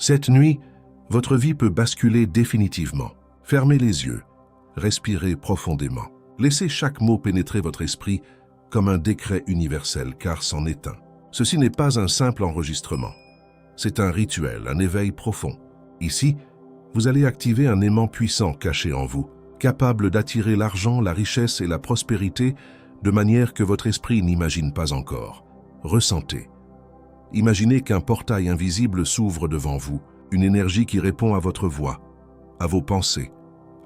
Cette nuit, votre vie peut basculer définitivement. Fermez les yeux, respirez profondément. Laissez chaque mot pénétrer votre esprit comme un décret universel, car c'en est un. Ceci n'est pas un simple enregistrement. C'est un rituel, un éveil profond. Ici, vous allez activer un aimant puissant caché en vous, capable d'attirer l'argent, la richesse et la prospérité de manière que votre esprit n'imagine pas encore. Ressentez. Imaginez qu'un portail invisible s'ouvre devant vous, une énergie qui répond à votre voix, à vos pensées,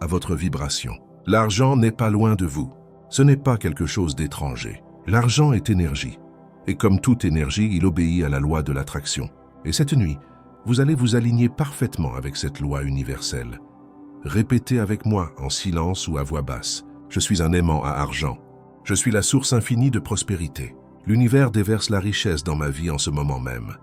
à votre vibration. L'argent n'est pas loin de vous. Ce n'est pas quelque chose d'étranger. L'argent est énergie. Et comme toute énergie, il obéit à la loi de l'attraction. Et cette nuit, vous allez vous aligner parfaitement avec cette loi universelle. Répétez avec moi, en silence ou à voix basse. Je suis un aimant à argent. Je suis la source infinie de prospérité. L'univers déverse la richesse dans ma vie en ce moment même.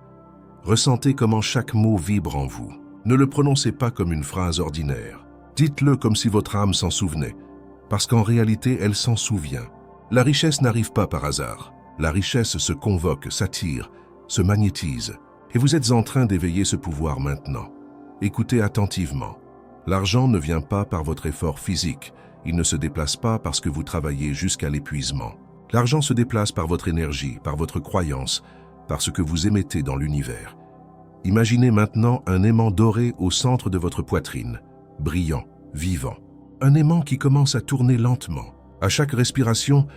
Ressentez comment chaque mot vibre en vous. Ne le prononcez pas comme une phrase ordinaire. Dites-le comme si votre âme s'en souvenait, parce qu'en réalité, elle s'en souvient. La richesse n'arrive pas par hasard. La richesse se convoque, s'attire, se magnétise. Et vous êtes en train d'éveiller ce pouvoir maintenant. Écoutez attentivement. L'argent ne vient pas par votre effort physique. Il ne se déplace pas parce que vous travaillez jusqu'à l'épuisement. L'argent se déplace par votre énergie, par votre croyance, par ce que vous émettez dans l'univers. Imaginez maintenant un aimant doré au centre de votre poitrine, brillant, vivant. Un aimant qui commence à tourner lentement. À chaque respiration,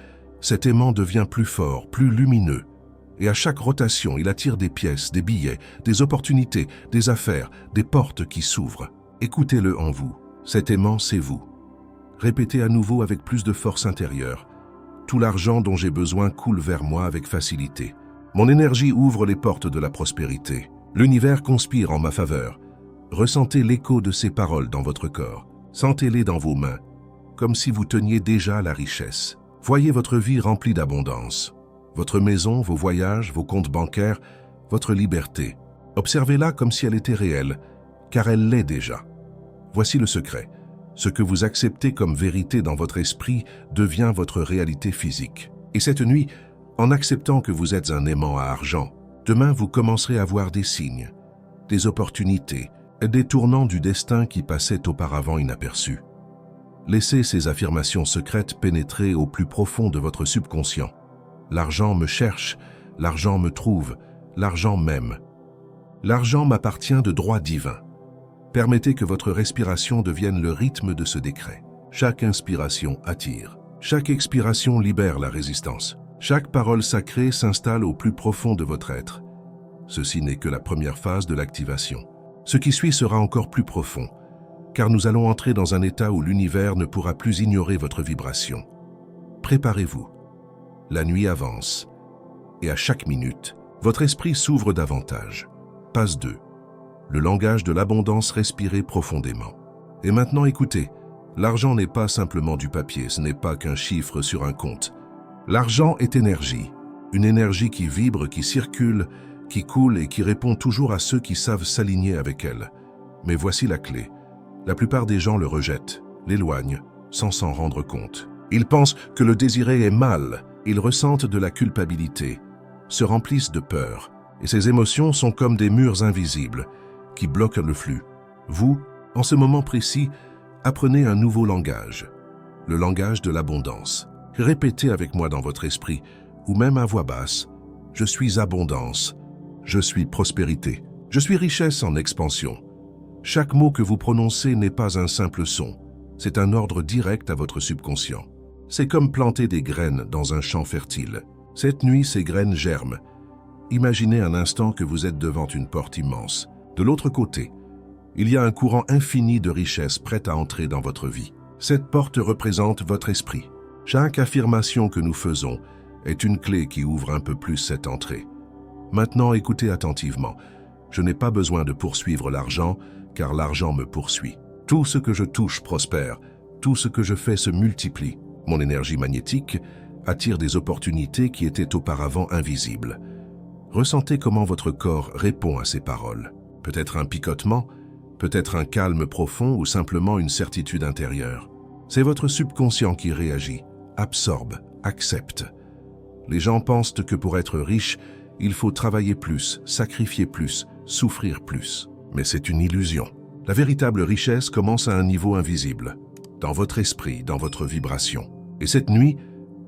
cet aimant devient plus fort, plus lumineux. Et à chaque rotation, il attire des pièces, des billets, des opportunités, des affaires, des portes qui s'ouvrent. Écoutez-le en vous. Cet aimant, c'est vous. Répétez à nouveau avec plus de force intérieure. Tout l'argent dont j'ai besoin coule vers moi avec facilité. Mon énergie ouvre les portes de la prospérité. L'univers conspire en ma faveur. Ressentez l'écho de ces paroles dans votre corps. Sentez-les dans vos mains, comme si vous teniez déjà la richesse. Voyez votre vie remplie d'abondance. Votre maison, vos voyages, vos comptes bancaires, votre liberté. Observez-la comme si elle était réelle, car elle l'est déjà. Voici le secret. Ce que vous acceptez comme vérité dans votre esprit devient votre réalité physique. Et cette nuit, en acceptant que vous êtes un aimant à argent, demain vous commencerez à voir des signes, des opportunités, des tournants du destin qui passaient auparavant inaperçus. Laissez ces affirmations secrètes pénétrer au plus profond de votre subconscient. L'argent me cherche, l'argent me trouve, l'argent m'aime. L'argent m'appartient de droit divin. Permettez que votre respiration devienne le rythme de ce décret. Chaque inspiration attire. Chaque expiration libère la résistance. Chaque parole sacrée s'installe au plus profond de votre être. Ceci n'est que la première phase de l'activation. Ce qui suit sera encore plus profond, car nous allons entrer dans un état où l'univers ne pourra plus ignorer votre vibration. Préparez-vous. La nuit avance, et à chaque minute, votre esprit s'ouvre davantage. Phase 2. Le langage de l'abondance, respirez profondément. Et maintenant écoutez, l'argent n'est pas simplement du papier, ce n'est pas qu'un chiffre sur un compte. L'argent est énergie, une énergie qui vibre, qui circule, qui coule et qui répond toujours à ceux qui savent s'aligner avec elle. Mais voici la clé. La plupart des gens le rejettent, l'éloignent, sans s'en rendre compte. Ils pensent que le désirer est mal, ils ressentent de la culpabilité, se remplissent de peur, et ces émotions sont comme des murs invisibles qui bloquent le flux. Vous, en ce moment précis, apprenez un nouveau langage, le langage de l'abondance. Répétez avec moi dans votre esprit, ou même à voix basse, « Je suis abondance, je suis prospérité, je suis richesse en expansion ». Chaque mot que vous prononcez n'est pas un simple son, c'est un ordre direct à votre subconscient. C'est comme planter des graines dans un champ fertile. Cette nuit, ces graines germent. Imaginez un instant que vous êtes devant une porte immense. De l'autre côté, il y a un courant infini de richesse prêt à entrer dans votre vie. Cette porte représente votre esprit. Chaque affirmation que nous faisons est une clé qui ouvre un peu plus cette entrée. Maintenant, écoutez attentivement. Je n'ai pas besoin de poursuivre l'argent, car l'argent me poursuit. Tout ce que je touche prospère, tout ce que je fais se multiplie. Mon énergie magnétique attire des opportunités qui étaient auparavant invisibles. Ressentez comment votre corps répond à ces paroles. Peut-être un picotement, peut-être un calme profond ou simplement une certitude intérieure. C'est votre subconscient qui réagit, absorbe, accepte. Les gens pensent que pour être riche, il faut travailler plus, sacrifier plus, souffrir plus. Mais c'est une illusion. La véritable richesse commence à un niveau invisible, dans votre esprit, dans votre vibration. Et cette nuit,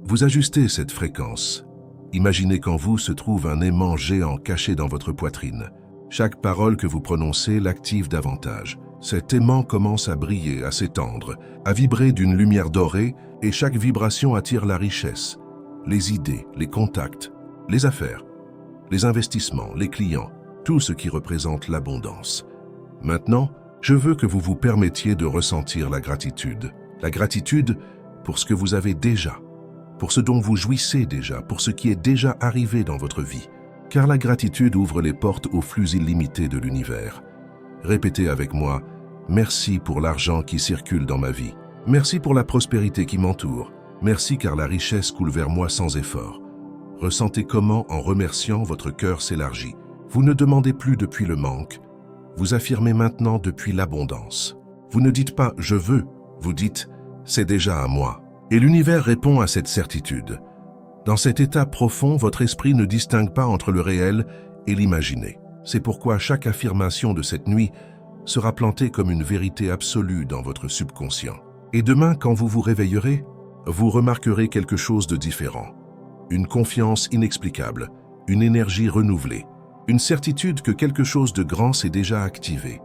vous ajustez cette fréquence. Imaginez qu'en vous se trouve un aimant géant caché dans votre poitrine. Chaque parole que vous prononcez l'active davantage. Cet aimant commence à briller, à s'étendre, à vibrer d'une lumière dorée, et chaque vibration attire la richesse, les idées, les contacts, les affaires, les investissements, les clients, tout ce qui représente l'abondance. Maintenant, je veux que vous vous permettiez de ressentir la gratitude. La gratitude pour ce que vous avez déjà, pour ce dont vous jouissez déjà, pour ce qui est déjà arrivé dans votre vie. Car la gratitude ouvre les portes au flux illimité de l'univers. Répétez avec moi, merci pour l'argent qui circule dans ma vie. Merci pour la prospérité qui m'entoure. Merci car la richesse coule vers moi sans effort. Ressentez comment, en remerciant, votre cœur s'élargit. Vous ne demandez plus depuis le manque. Vous affirmez maintenant depuis l'abondance. Vous ne dites pas « je veux », vous dites « c'est déjà à moi ». Et l'univers répond à cette certitude. Dans cet état profond, votre esprit ne distingue pas entre le réel et l'imaginé. C'est pourquoi chaque affirmation de cette nuit sera plantée comme une vérité absolue dans votre subconscient. Et demain, quand vous vous réveillerez, vous remarquerez quelque chose de différent. Une confiance inexplicable, une énergie renouvelée, une certitude que quelque chose de grand s'est déjà activé.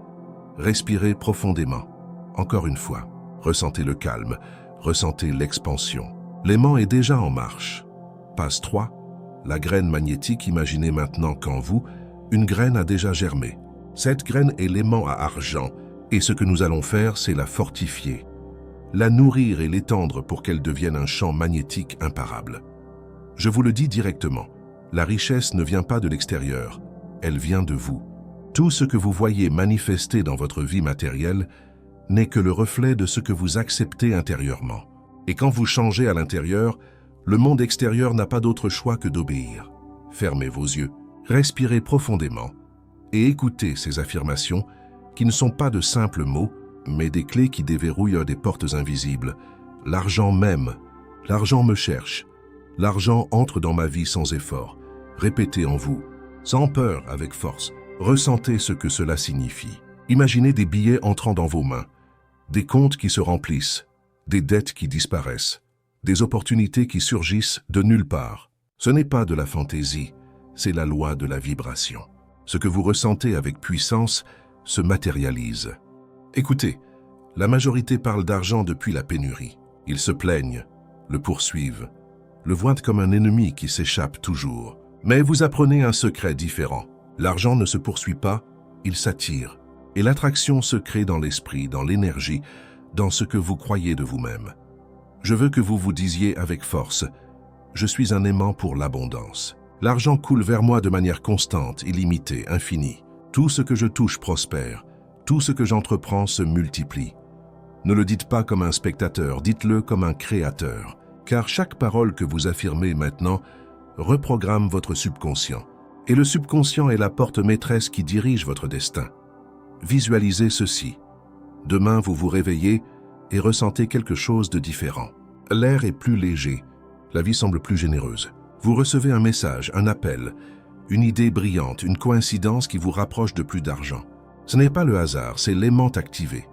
Respirez profondément. Encore une fois, ressentez le calme, ressentez l'expansion. L'aimant est déjà en marche. Passe 3. La graine magnétique, imaginez maintenant qu'en vous, une graine a déjà germé. Cette graine est l'aimant à argent, et ce que nous allons faire, c'est la fortifier, la nourrir et l'étendre pour qu'elle devienne un champ magnétique imparable. Je vous le dis directement, la richesse ne vient pas de l'extérieur, elle vient de vous. Tout ce que vous voyez manifester dans votre vie matérielle n'est que le reflet de ce que vous acceptez intérieurement. Et quand vous changez à l'intérieur, le monde extérieur n'a pas d'autre choix que d'obéir. Fermez vos yeux, respirez profondément et écoutez ces affirmations qui ne sont pas de simples mots, mais des clés qui déverrouillent des portes invisibles. L'argent m'aime, l'argent me cherche, l'argent entre dans ma vie sans effort. Répétez en vous, sans peur, avec force. Ressentez ce que cela signifie. Imaginez des billets entrant dans vos mains, des comptes qui se remplissent, des dettes qui disparaissent, des opportunités qui surgissent de nulle part. Ce n'est pas de la fantaisie, c'est la loi de la vibration. Ce que vous ressentez avec puissance se matérialise. Écoutez, la majorité parle d'argent depuis la pénurie. Ils se plaignent, le poursuivent, le voient comme un ennemi qui s'échappe toujours. Mais vous apprenez un secret différent. L'argent ne se poursuit pas, il s'attire. Et l'attraction se crée dans l'esprit, dans l'énergie, dans ce que vous croyez de vous-même. Je veux que vous vous disiez avec force, « Je suis un aimant pour l'abondance. L'argent coule vers moi de manière constante, illimitée, infinie. Tout ce que je touche prospère. Tout ce que j'entreprends se multiplie. » Ne le dites pas comme un spectateur, dites-le comme un créateur. Car chaque parole que vous affirmez maintenant reprogramme votre subconscient. Et le subconscient est la porte maîtresse qui dirige votre destin. Visualisez ceci. Demain, vous vous réveillez et ressentez quelque chose de différent. L'air est plus léger, la vie semble plus généreuse. Vous recevez un message, un appel, une idée brillante, une coïncidence qui vous rapproche de plus d'argent. Ce n'est pas le hasard, c'est l'aimant activé.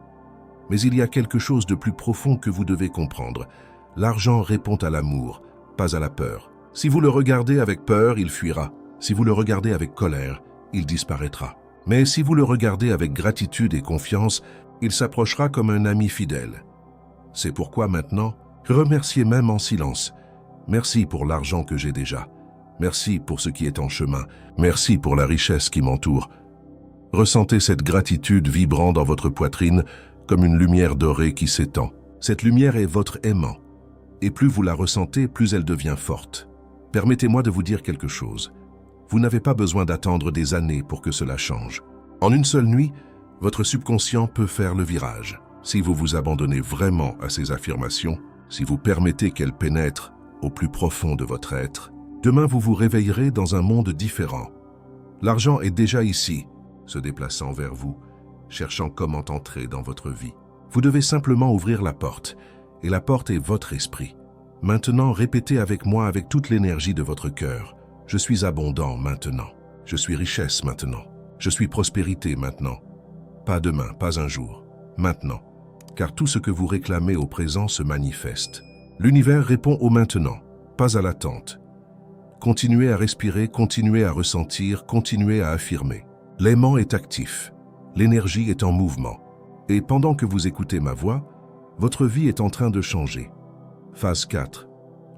Mais il y a quelque chose de plus profond que vous devez comprendre. L'argent répond à l'amour, pas à la peur. Si vous le regardez avec peur, il fuira. Si vous le regardez avec colère, il disparaîtra. Mais si vous le regardez avec gratitude et confiance, il s'approchera comme un ami fidèle. C'est pourquoi maintenant, remerciez même en silence. Merci pour l'argent que j'ai déjà. Merci pour ce qui est en chemin. Merci pour la richesse qui m'entoure. Ressentez cette gratitude vibrant dans votre poitrine comme une lumière dorée qui s'étend. Cette lumière est votre aimant. Et plus vous la ressentez, plus elle devient forte. Permettez-moi de vous dire quelque chose. Vous n'avez pas besoin d'attendre des années pour que cela change. En une seule nuit, votre subconscient peut faire le virage. Si vous vous abandonnez vraiment à ces affirmations, si vous permettez qu'elles pénètrent au plus profond de votre être, demain vous vous réveillerez dans un monde différent. L'argent est déjà ici, se déplaçant vers vous, cherchant comment entrer dans votre vie. Vous devez simplement ouvrir la porte, et la porte est votre esprit. Maintenant, répétez avec moi avec toute l'énergie de votre cœur. Je suis abondant maintenant. Je suis richesse maintenant. Je suis prospérité maintenant. Pas demain, pas un jour. Maintenant. Car tout ce que vous réclamez au présent se manifeste. L'univers répond au maintenant, pas à l'attente. Continuez à respirer, continuez à ressentir, continuez à affirmer. L'aimant est actif. L'énergie est en mouvement. Et pendant que vous écoutez ma voix, votre vie est en train de changer. Phase 4.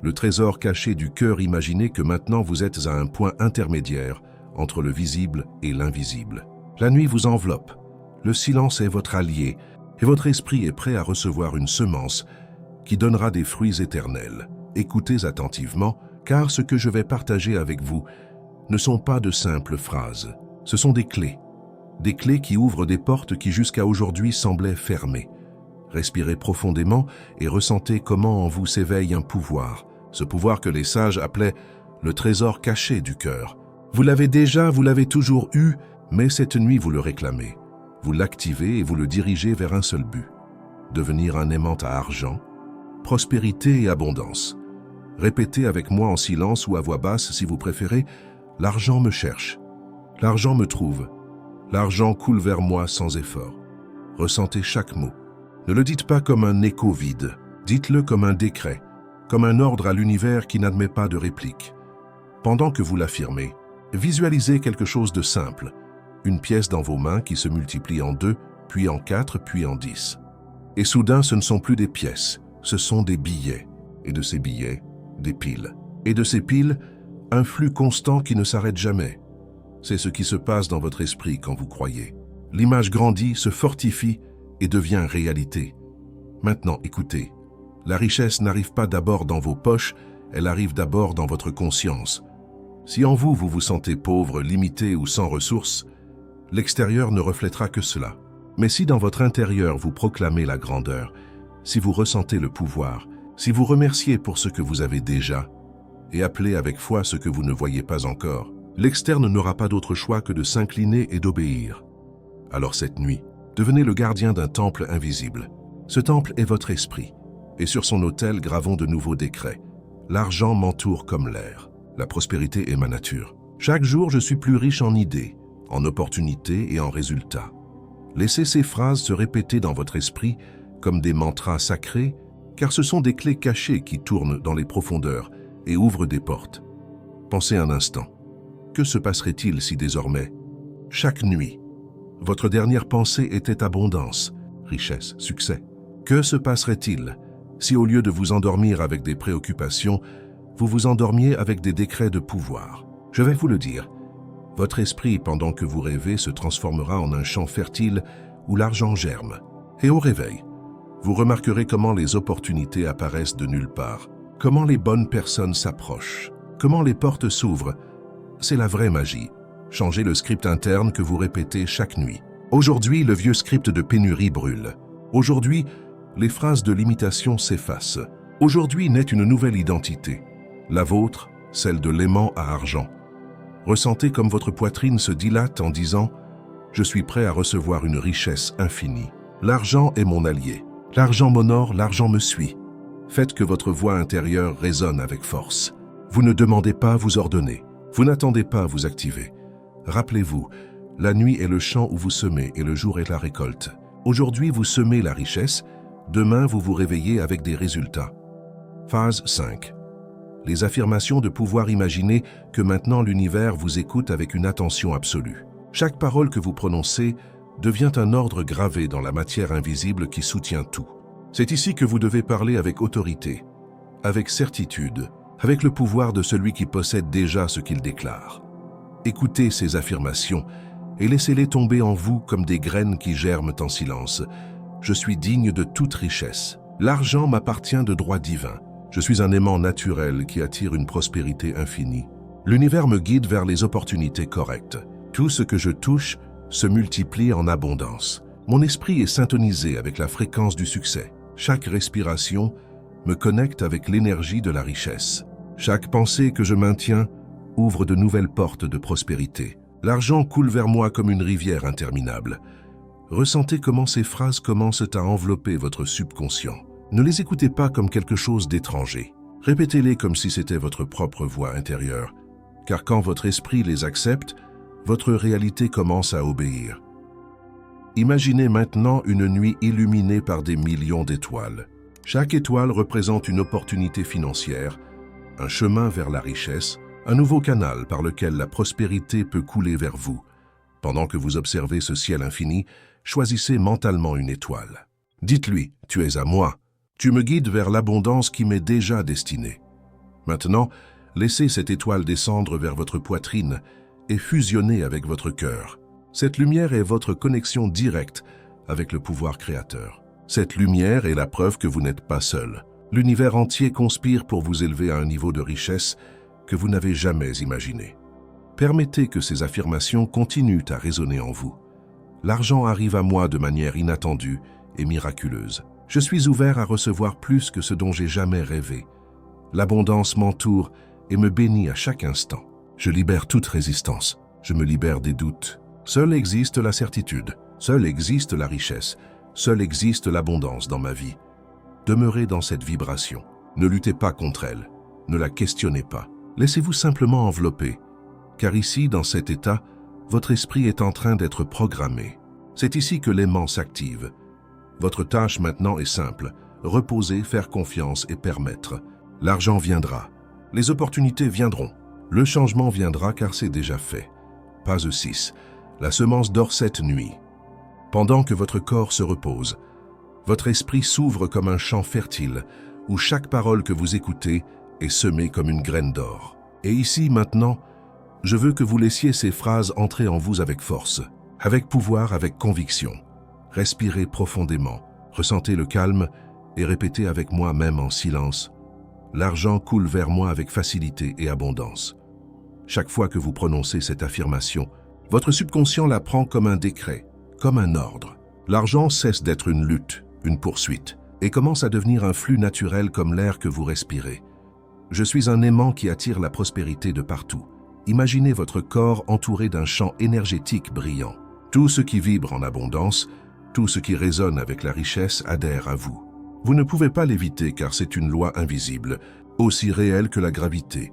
Le trésor caché du cœur. Imaginez que maintenant vous êtes à un point intermédiaire entre le visible et l'invisible. La nuit vous enveloppe. Le silence est votre allié et votre esprit est prêt à recevoir une semence qui donnera des fruits éternels. Écoutez attentivement, car ce que je vais partager avec vous ne sont pas de simples phrases. Ce sont des clés qui ouvrent des portes qui jusqu'à aujourd'hui semblaient fermées. Respirez profondément et ressentez comment en vous s'éveille un pouvoir, ce pouvoir que les sages appelaient le trésor caché du cœur. Vous l'avez déjà, vous l'avez toujours eu, mais cette nuit vous le réclamez. Vous l'activez et vous le dirigez vers un seul but. Devenir un aimant à argent, prospérité et abondance. Répétez avec moi en silence ou à voix basse si vous préférez, l'argent me cherche, l'argent me trouve, l'argent coule vers moi sans effort. Ressentez chaque mot. Ne le dites pas comme un écho vide, dites-le comme un décret, comme un ordre à l'univers qui n'admet pas de réplique. Pendant que vous l'affirmez, visualisez quelque chose de simple, une pièce dans vos mains qui se multiplie en 2, puis en 4, puis en 10. Et soudain, ce ne sont plus des pièces, ce sont des billets. Et de ces billets, des piles. Et de ces piles, un flux constant qui ne s'arrête jamais. C'est ce qui se passe dans votre esprit quand vous croyez. L'image grandit, se fortifie et devient réalité. Maintenant, écoutez. La richesse n'arrive pas d'abord dans vos poches, elle arrive d'abord dans votre conscience. Si en vous, vous vous sentez pauvre, limité ou sans ressources, l'extérieur ne reflètera que cela. Mais si dans votre intérieur vous proclamez la grandeur, si vous ressentez le pouvoir, si vous remerciez pour ce que vous avez déjà et appelez avec foi ce que vous ne voyez pas encore, l'externe n'aura pas d'autre choix que de s'incliner et d'obéir. Alors cette nuit, devenez le gardien d'un temple invisible. Ce temple est votre esprit, et sur son autel gravons de nouveaux décrets. L'argent m'entoure comme l'air. La prospérité est ma nature. Chaque jour, je suis plus riche en idées, en opportunités et en résultats. Laissez ces phrases se répéter dans votre esprit comme des mantras sacrés, car ce sont des clés cachées qui tournent dans les profondeurs et ouvrent des portes. Pensez un instant. Que se passerait-il si désormais, chaque nuit, votre dernière pensée était abondance, richesse, succès? Que se passerait-il si au lieu de vous endormir avec des préoccupations, vous vous endormiez avec des décrets de pouvoir? Je vais vous le dire. Votre esprit, pendant que vous rêvez, se transformera en un champ fertile où l'argent germe. Et au réveil, vous remarquerez comment les opportunités apparaissent de nulle part, comment les bonnes personnes s'approchent, comment les portes s'ouvrent. C'est la vraie magie. Changez le script interne que vous répétez chaque nuit. Aujourd'hui, le vieux script de pénurie brûle. Aujourd'hui, les phrases de limitation s'effacent. Aujourd'hui naît une nouvelle identité. La vôtre, celle de l'aimant à argent. Ressentez comme votre poitrine se dilate en disant « Je suis prêt à recevoir une richesse infinie. L'argent est mon allié. L'argent m'honore, l'argent me suit. » Faites que votre voix intérieure résonne avec force. Vous ne demandez pas, vous ordonnez. Vous n'attendez pas, vous activez. Rappelez-vous, la nuit est le champ où vous semez et le jour est la récolte. Aujourd'hui, vous semez la richesse. Demain, vous vous réveillez avec des résultats. Phase 5. Les affirmations de pouvoir. Imaginez que maintenant l'univers vous écoute avec une attention absolue. Chaque parole que vous prononcez devient un ordre gravé dans la matière invisible qui soutient tout. C'est ici que vous devez parler avec autorité, avec certitude, avec le pouvoir de celui qui possède déjà ce qu'il déclare. Écoutez ces affirmations et laissez-les tomber en vous comme des graines qui germent en silence. Je suis digne de toute richesse. L'argent m'appartient de droit divin. Je suis un aimant naturel qui attire une prospérité infinie. L'univers me guide vers les opportunités correctes. Tout ce que je touche se multiplie en abondance. Mon esprit est syntonisé avec la fréquence du succès. Chaque respiration me connecte avec l'énergie de la richesse. Chaque pensée que je maintiens ouvre de nouvelles portes de prospérité. L'argent coule vers moi comme une rivière interminable. Ressentez comment ces phrases commencent à envelopper votre subconscient. Ne les écoutez pas comme quelque chose d'étranger. Répétez-les comme si c'était votre propre voix intérieure. Car quand votre esprit les accepte, votre réalité commence à obéir. Imaginez maintenant une nuit illuminée par des millions d'étoiles. Chaque étoile représente une opportunité financière, un chemin vers la richesse, un nouveau canal par lequel la prospérité peut couler vers vous. Pendant que vous observez ce ciel infini, choisissez mentalement une étoile. Dites-lui, tu es à moi. Tu me guides vers l'abondance qui m'est déjà destinée. Maintenant, laissez cette étoile descendre vers votre poitrine et fusionner avec votre cœur. Cette lumière est votre connexion directe avec le pouvoir créateur. Cette lumière est la preuve que vous n'êtes pas seul. L'univers entier conspire pour vous élever à un niveau de richesse que vous n'avez jamais imaginé. Permettez que ces affirmations continuent à résonner en vous. L'argent arrive à moi de manière inattendue et miraculeuse. Je suis ouvert à recevoir plus que ce dont j'ai jamais rêvé. L'abondance m'entoure et me bénit à chaque instant. Je libère toute résistance. Je me libère des doutes. Seule existe la certitude. Seule existe la richesse. Seule existe l'abondance dans ma vie. Demeurez dans cette vibration. Ne luttez pas contre elle. Ne la questionnez pas. Laissez-vous simplement envelopper. Car ici, dans cet état, votre esprit est en train d'être programmé. C'est ici que l'aimant s'active. Votre tâche maintenant est simple. Reposer, faire confiance et permettre. L'argent viendra. Les opportunités viendront. Le changement viendra car c'est déjà fait. Phase 6. La semence dort cette nuit. Pendant que votre corps se repose, votre esprit s'ouvre comme un champ fertile où chaque parole que vous écoutez est semée comme une graine d'or. Et ici, maintenant, je veux que vous laissiez ces phrases entrer en vous avec force, avec pouvoir, avec conviction. Respirez profondément, ressentez le calme et répétez avec moi même en silence. L'argent coule vers moi avec facilité et abondance. Chaque fois que vous prononcez cette affirmation, votre subconscient la prend comme un décret, comme un ordre. L'argent cesse d'être une lutte, une poursuite, et commence à devenir un flux naturel comme l'air que vous respirez. Je suis un aimant qui attire la prospérité de partout. Imaginez votre corps entouré d'un champ énergétique brillant. Tout ce qui vibre en abondance, tout ce qui résonne avec la richesse adhère à vous. Vous ne pouvez pas l'éviter car c'est une loi invisible, aussi réelle que la gravité.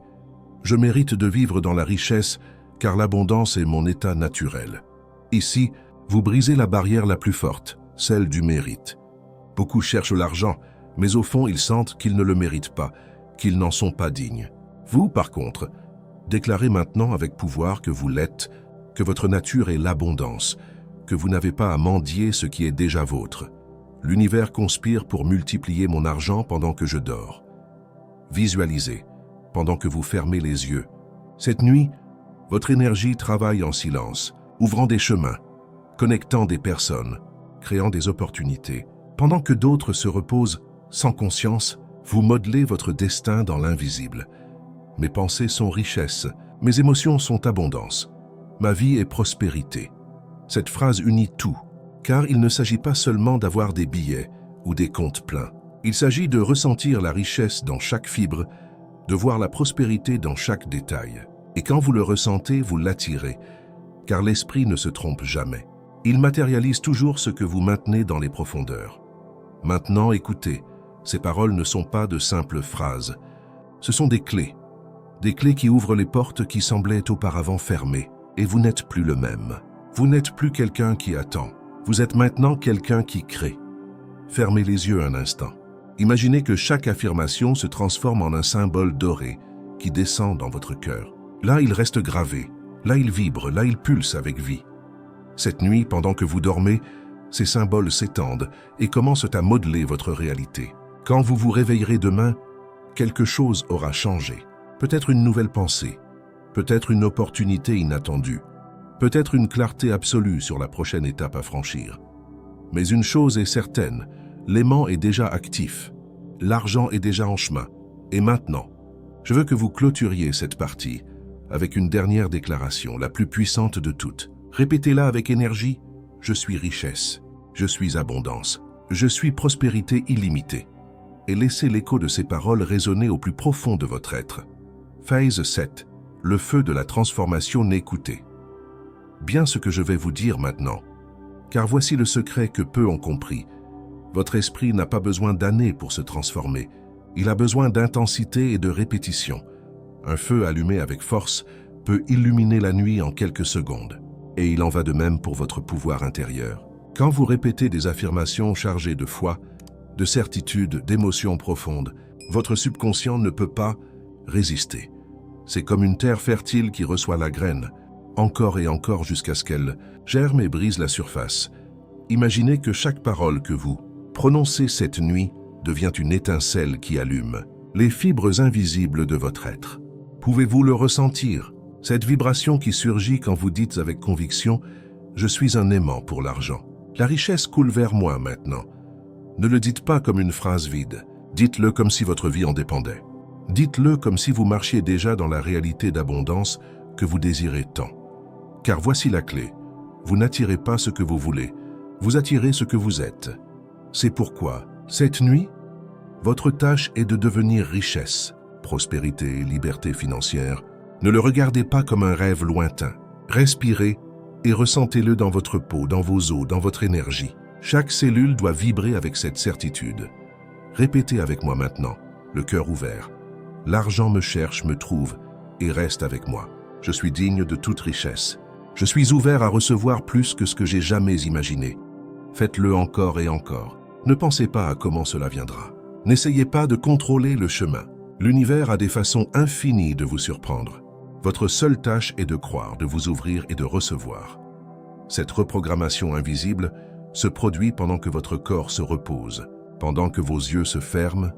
Je mérite de vivre dans la richesse car l'abondance est mon état naturel. Ici, vous brisez la barrière la plus forte, celle du mérite. Beaucoup cherchent l'argent, mais au fond ils sentent qu'ils ne le méritent pas, qu'ils n'en sont pas dignes. Vous, par contre, déclarez maintenant avec pouvoir que vous l'êtes, que votre nature est l'abondance, que vous n'avez pas à mendier ce qui est déjà vôtre. L'univers conspire pour multiplier mon argent pendant que je dors. Visualisez, pendant que vous fermez les yeux. Cette nuit, votre énergie travaille en silence, ouvrant des chemins, connectant des personnes, créant des opportunités. Pendant que d'autres se reposent sans conscience, vous modelez votre destin dans l'invisible. Mes pensées sont richesse, mes émotions sont abondance. Ma vie est prospérité. Cette phrase unit tout, car il ne s'agit pas seulement d'avoir des billets ou des comptes pleins. Il s'agit de ressentir la richesse dans chaque fibre, de voir la prospérité dans chaque détail. Et quand vous le ressentez, vous l'attirez, car l'esprit ne se trompe jamais. Il matérialise toujours ce que vous maintenez dans les profondeurs. Maintenant, écoutez, ces paroles ne sont pas de simples phrases. Ce sont des clés qui ouvrent les portes qui semblaient auparavant fermées. Et vous n'êtes plus le même. Vous n'êtes plus quelqu'un qui attend. Vous êtes maintenant quelqu'un qui crée. Fermez les yeux un instant. Imaginez que chaque affirmation se transforme en un symbole doré qui descend dans votre cœur. Là, il reste gravé. Là, il vibre. Là, il pulse avec vie. Cette nuit, pendant que vous dormez, ces symboles s'étendent et commencent à modeler votre réalité. Quand vous vous réveillerez demain, quelque chose aura changé. Peut-être une nouvelle pensée, peut-être une opportunité inattendue, peut-être une clarté absolue sur la prochaine étape à franchir. Mais une chose est certaine, l'aimant est déjà actif, l'argent est déjà en chemin. Et maintenant, je veux que vous clôturiez cette partie avec une dernière déclaration, la plus puissante de toutes. Répétez-la avec énergie. Je suis richesse, je suis abondance, je suis prospérité illimitée. Et laissez l'écho de ces paroles résonner au plus profond de votre être. Phase 7. Le feu de la transformation écoutée. Bien ce que je vais vous dire maintenant, car voici le secret que peu ont compris. Votre esprit n'a pas besoin d'années pour se transformer. Il a besoin d'intensité et de répétition. Un feu allumé avec force peut illuminer la nuit en quelques secondes. Et il en va de même pour votre pouvoir intérieur. Quand vous répétez des affirmations chargées de foi, de certitude, d'émotions profondes, votre subconscient ne peut pas résister. C'est comme une terre fertile qui reçoit la graine, encore et encore jusqu'à ce qu'elle germe et brise la surface. Imaginez que chaque parole que vous prononcez cette nuit devient une étincelle qui allume les fibres invisibles de votre être. Pouvez-vous le ressentir? Cette vibration qui surgit quand vous dites avec conviction « Je suis un aimant pour l'argent ». La richesse coule vers moi maintenant. Ne le dites pas comme une phrase vide. Dites-le comme si votre vie en dépendait. Dites-le comme si vous marchiez déjà dans la réalité d'abondance que vous désirez tant. Car voici la clé. Vous n'attirez pas ce que vous voulez. Vous attirez ce que vous êtes. C'est pourquoi, cette nuit, votre tâche est de devenir richesse, prospérité, liberté financière. Ne le regardez pas comme un rêve lointain. Respirez et ressentez-le dans votre peau, dans vos os, dans votre énergie. Chaque cellule doit vibrer avec cette certitude. Répétez avec moi maintenant, le cœur ouvert. L'argent me cherche, me trouve et reste avec moi. Je suis digne de toute richesse. Je suis ouvert à recevoir plus que ce que j'ai jamais imaginé. Faites-le encore et encore. Ne pensez pas à comment cela viendra. N'essayez pas de contrôler le chemin. L'univers a des façons infinies de vous surprendre. Votre seule tâche est de croire, de vous ouvrir et de recevoir. Cette reprogrammation invisible se produit pendant que votre corps se repose, pendant que vos yeux se ferment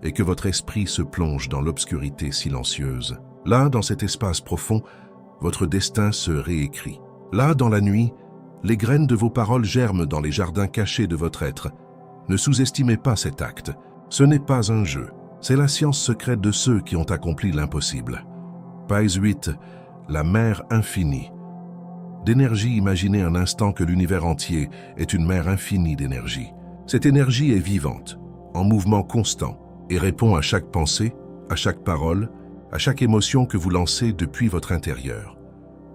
et que votre esprit se plonge dans l'obscurité silencieuse. Là, dans cet espace profond, votre destin se réécrit. Là, dans la nuit, les graines de vos paroles germent dans les jardins cachés de votre être. Ne sous-estimez pas cet acte. Ce n'est pas un jeu. C'est la science secrète de ceux qui ont accompli l'impossible. Page 8. La mer infinie. D'énergie, imaginez un instant que l'univers entier est une mer infinie d'énergie. Cette énergie est vivante, en mouvement constant, et répond à chaque pensée, à chaque parole, à chaque émotion que vous lancez depuis votre intérieur.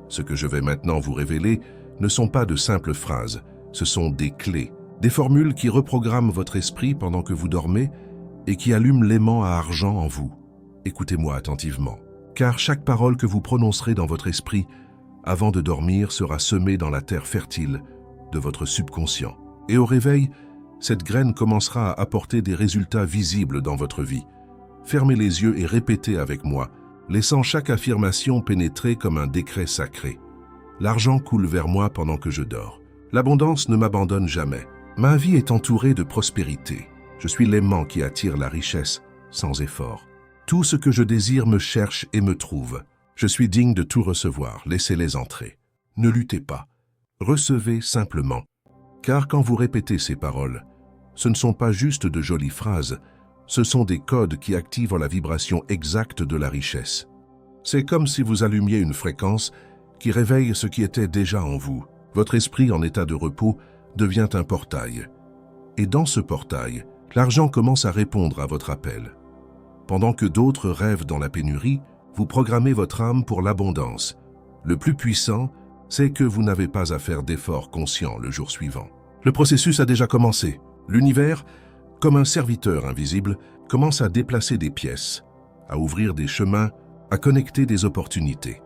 Ce que je vais maintenant vous révéler ne sont pas de simples phrases, ce sont des clés, des formules qui reprogramment votre esprit pendant que vous dormez et qui allument l'aimant à argent en vous. Écoutez-moi attentivement, car chaque parole que vous prononcerez dans votre esprit avant de dormir sera semée dans la terre fertile de votre subconscient. Et au réveil, cette graine commencera à apporter des résultats visibles dans votre vie. Fermez les yeux et répétez avec moi, laissant chaque affirmation pénétrer comme un décret sacré. L'argent coule vers moi pendant que je dors. L'abondance ne m'abandonne jamais. Ma vie est entourée de prospérité. Je suis l'aimant qui attire la richesse sans effort. Tout ce que je désire me cherche et me trouve. Je suis digne de tout recevoir. Laissez-les entrer. Ne luttez pas. Recevez simplement. Car quand vous répétez ces paroles, ce ne sont pas juste de jolies phrases, ce sont des codes qui activent la vibration exacte de la richesse. C'est comme si vous allumiez une fréquence qui réveille ce qui était déjà en vous. Votre esprit en état de repos devient un portail. Et dans ce portail, l'argent commence à répondre à votre appel. Pendant que d'autres rêvent dans la pénurie, vous programmez votre âme pour l'abondance. Le plus puissant, c'est que vous n'avez pas à faire d'efforts conscients le jour suivant. Le processus a déjà commencé. L'univers, comme un serviteur invisible, commence à déplacer des pièces, à ouvrir des chemins, à connecter des opportunités.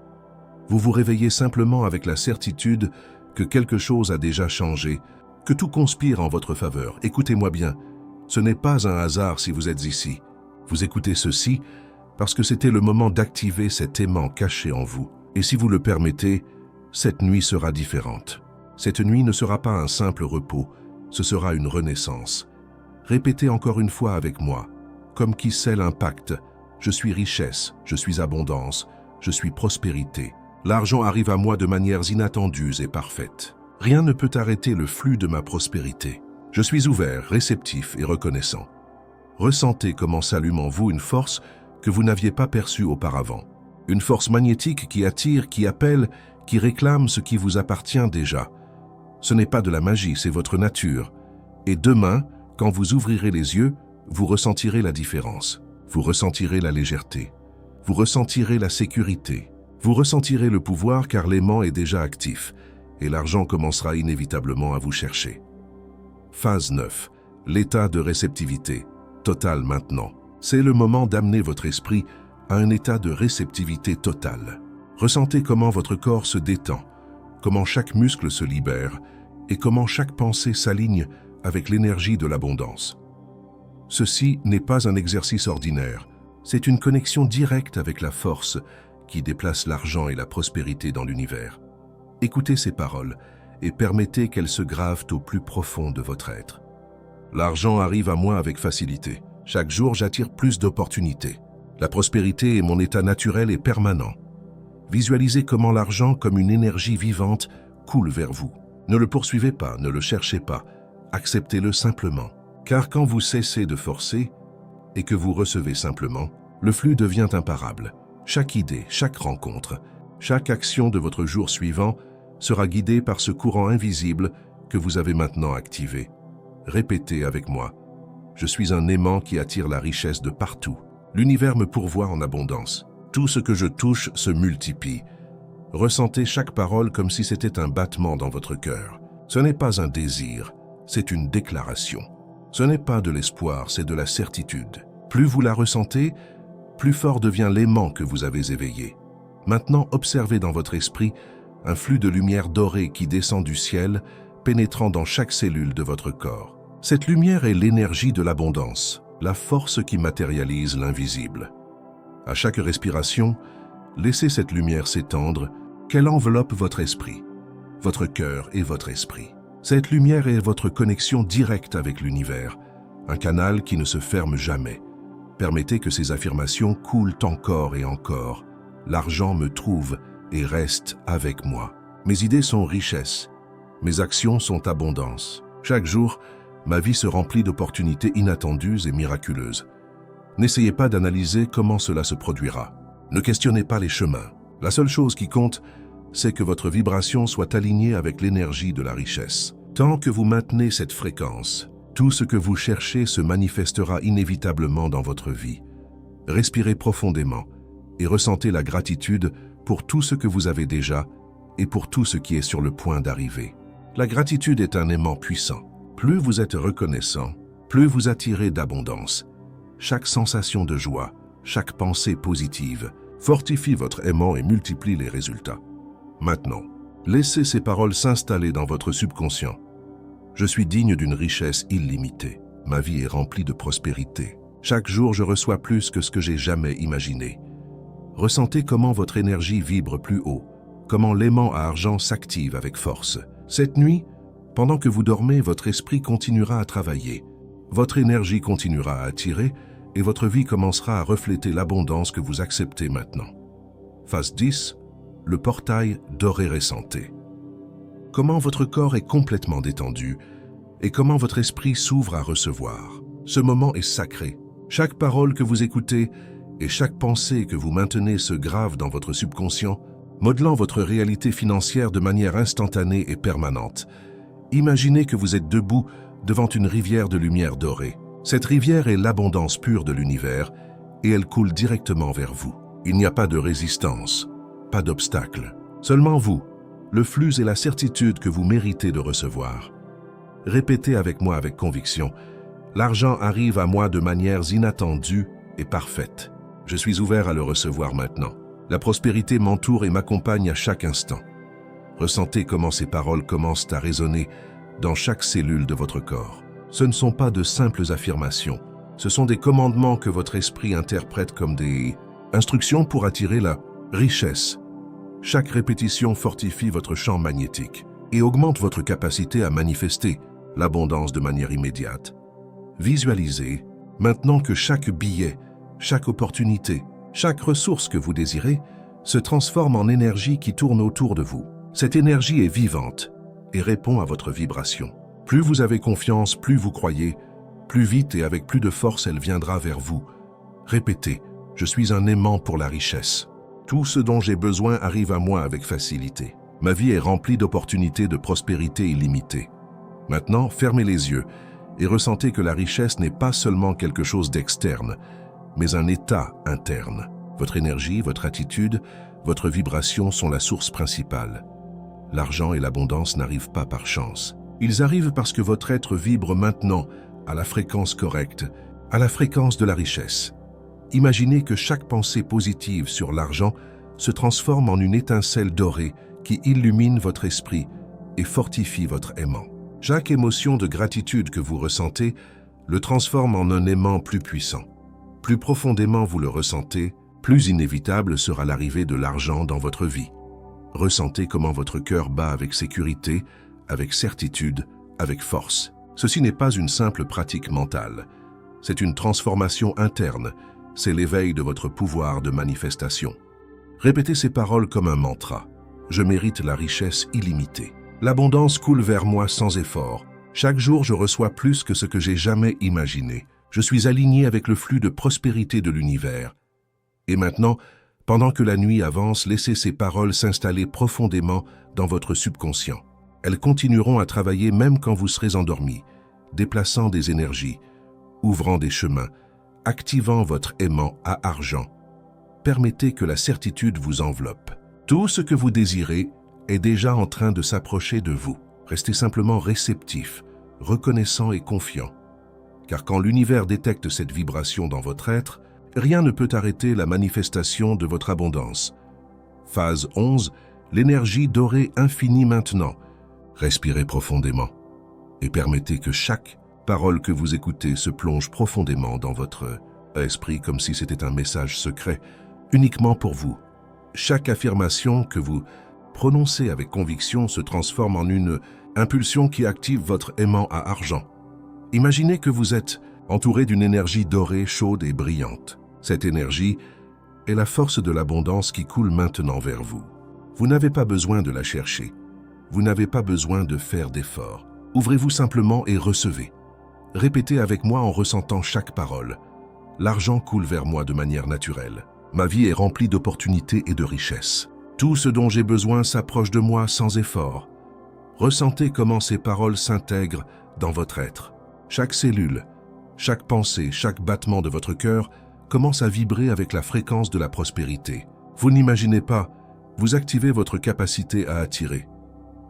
Vous vous réveillez simplement avec la certitude que quelque chose a déjà changé, que tout conspire en votre faveur. Écoutez-moi bien, ce n'est pas un hasard si vous êtes ici. Vous écoutez ceci parce que c'était le moment d'activer cet aimant caché en vous. Et si vous le permettez, cette nuit sera différente. Cette nuit ne sera pas un simple repos, ce sera une renaissance. Répétez encore une fois avec moi, comme qui scelle un pacte. Je suis richesse, je suis abondance, je suis prospérité. L'argent arrive à moi de manières inattendues et parfaites. Rien ne peut arrêter le flux de ma prospérité. Je suis ouvert, réceptif et reconnaissant. Ressentez comment s'allume en vous une force que vous n'aviez pas perçue auparavant. Une force magnétique qui attire, qui appelle, qui réclame ce qui vous appartient déjà. Ce n'est pas de la magie, c'est votre nature. Et demain, quand vous ouvrirez les yeux, vous ressentirez la différence. Vous ressentirez la légèreté. Vous ressentirez la sécurité. Vous ressentirez le pouvoir car l'aimant est déjà actif et l'argent commencera inévitablement à vous chercher. Phase 9. L'état de réceptivité. Total maintenant. C'est le moment d'amener votre esprit à un état de réceptivité totale. Ressentez comment votre corps se détend, comment chaque muscle se libère et comment chaque pensée s'aligne avec l'énergie de l'abondance. Ceci n'est pas un exercice ordinaire, c'est une connexion directe avec la force qui déplace l'argent et la prospérité dans l'univers. Écoutez ces paroles et permettez qu'elles se gravent au plus profond de votre être. L'argent arrive à moi avec facilité. Chaque jour, j'attire plus d'opportunités. La prospérité est mon état naturel et permanent. Visualisez comment l'argent, comme une énergie vivante, coule vers vous. Ne le poursuivez pas, ne le cherchez pas. Acceptez-le simplement. Car quand vous cessez de forcer et que vous recevez simplement, le flux devient imparable. Chaque idée, chaque rencontre, chaque action de votre jour suivant sera guidée par ce courant invisible que vous avez maintenant activé. Répétez avec moi. Je suis un aimant qui attire la richesse de partout. L'univers me pourvoit en abondance. Tout ce que je touche se multiplie. Ressentez chaque parole comme si c'était un battement dans votre cœur. Ce n'est pas un désir, c'est une déclaration. Ce n'est pas de l'espoir, c'est de la certitude. Plus vous la ressentez, plus fort devient l'aimant que vous avez éveillé. Maintenant, observez dans votre esprit un flux de lumière dorée qui descend du ciel, pénétrant dans chaque cellule de votre corps. Cette lumière est l'énergie de l'abondance, la force qui matérialise l'invisible. À chaque respiration, laissez cette lumière s'étendre, qu'elle enveloppe votre esprit, votre cœur et votre esprit. Cette lumière est votre connexion directe avec l'univers, un canal qui ne se ferme jamais. Permettez que ces affirmations coulent encore et encore. L'argent me trouve et reste avec moi. Mes idées sont richesse, mes actions sont abondance. Chaque jour, ma vie se remplit d'opportunités inattendues et miraculeuses. N'essayez pas d'analyser comment cela se produira. Ne questionnez pas les chemins. La seule chose qui compte, c'est que votre vibration soit alignée avec l'énergie de la richesse. Tant que vous maintenez cette fréquence, tout ce que vous cherchez se manifestera inévitablement dans votre vie. Respirez profondément et ressentez la gratitude pour tout ce que vous avez déjà et pour tout ce qui est sur le point d'arriver. La gratitude est un aimant puissant. Plus vous êtes reconnaissant, plus vous attirez d'abondance. Chaque sensation de joie, chaque pensée positive fortifie votre aimant et multiplie les résultats. Maintenant, laissez ces paroles s'installer dans votre subconscient. Je suis digne d'une richesse illimitée. Ma vie est remplie de prospérité. Chaque jour, je reçois plus que ce que j'ai jamais imaginé. Ressentez comment votre énergie vibre plus haut, comment l'aimant à argent s'active avec force. Cette nuit, pendant que vous dormez, votre esprit continuera à travailler. Votre énergie continuera à attirer et votre vie commencera à refléter l'abondance que vous acceptez maintenant. Phase 10. Le portail doré ressenté. Comment votre corps est complètement détendu et comment votre esprit s'ouvre à recevoir. Ce moment est sacré. Chaque parole que vous écoutez et chaque pensée que vous maintenez se grave dans votre subconscient, modelant votre réalité financière de manière instantanée et permanente. Imaginez que vous êtes debout devant une rivière de lumière dorée. Cette rivière est l'abondance pure de l'univers et elle coule directement vers vous. Il n'y a pas de résistance, pas d'obstacle. Seulement vous, le flux et la certitude que vous méritez de recevoir. Répétez avec moi avec conviction. L'argent arrive à moi de manières inattendues et parfaites. Je suis ouvert à le recevoir maintenant. La prospérité m'entoure et m'accompagne à chaque instant. Ressentez comment ces paroles commencent à résonner dans chaque cellule de votre corps. Ce ne sont pas de simples affirmations. Ce sont des commandements que votre esprit interprète comme des instructions pour attirer la richesse. Chaque répétition fortifie votre champ magnétique et augmente votre capacité à manifester l'abondance de manière immédiate. Visualisez maintenant que chaque billet, chaque opportunité, chaque ressource que vous désirez se transforme en énergie qui tourne autour de vous. Cette énergie est vivante et répond à votre vibration. Plus vous avez confiance, plus vous croyez, plus vite et avec plus de force elle viendra vers vous. Répétez, je suis un aimant pour la richesse. Tout ce dont j'ai besoin arrive à moi avec facilité. Ma vie est remplie d'opportunités de prospérité illimitée. Maintenant, fermez les yeux et ressentez que la richesse n'est pas seulement quelque chose d'externe, mais un état interne. Votre énergie, votre attitude, votre vibration sont la source principale. L'argent et l'abondance n'arrivent pas par chance. Ils arrivent parce que votre être vibre maintenant à la fréquence correcte, à la fréquence de la richesse. Imaginez que chaque pensée positive sur l'argent se transforme en une étincelle dorée qui illumine votre esprit et fortifie votre aimant. Chaque émotion de gratitude que vous ressentez le transforme en un aimant plus puissant. Plus profondément vous le ressentez, plus inévitable sera l'arrivée de l'argent dans votre vie. Ressentez comment votre cœur bat avec sécurité, avec certitude, avec force. Ceci n'est pas une simple pratique mentale. C'est une transformation interne. C'est l'éveil de votre pouvoir de manifestation. Répétez ces paroles comme un mantra. Je mérite la richesse illimitée. L'abondance coule vers moi sans effort. Chaque jour, je reçois plus que ce que j'ai jamais imaginé. Je suis aligné avec le flux de prospérité de l'univers. Et maintenant, pendant que la nuit avance, laissez ces paroles s'installer profondément dans votre subconscient. Elles continueront à travailler même quand vous serez endormi, déplaçant des énergies, ouvrant des chemins, activant votre aimant à argent. Permettez que la certitude vous enveloppe. Tout ce que vous désirez est déjà en train de s'approcher de vous. Restez simplement réceptif, reconnaissant et confiant. Car quand l'univers détecte cette vibration dans votre être, rien ne peut arrêter la manifestation de votre abondance. Phase 11, l'énergie dorée infinie maintenant. Respirez profondément et permettez que chaque parole que vous écoutez se plonge profondément dans votre esprit comme si c'était un message secret, uniquement pour vous. Chaque affirmation que vous prononcez avec conviction se transforme en une impulsion qui active votre aimant à argent. Imaginez que vous êtes entouré d'une énergie dorée, chaude et brillante. Cette énergie est la force de l'abondance qui coule maintenant vers vous. Vous n'avez pas besoin de la chercher. Vous n'avez pas besoin de faire d'efforts. Ouvrez-vous simplement et recevez. Répétez avec moi en ressentant chaque parole. L'argent coule vers moi de manière naturelle. Ma vie est remplie d'opportunités et de richesses. Tout ce dont j'ai besoin s'approche de moi sans effort. Ressentez comment ces paroles s'intègrent dans votre être. Chaque cellule, chaque pensée, chaque battement de votre cœur commence à vibrer avec la fréquence de la prospérité. Vous n'imaginez pas, vous activez votre capacité à attirer.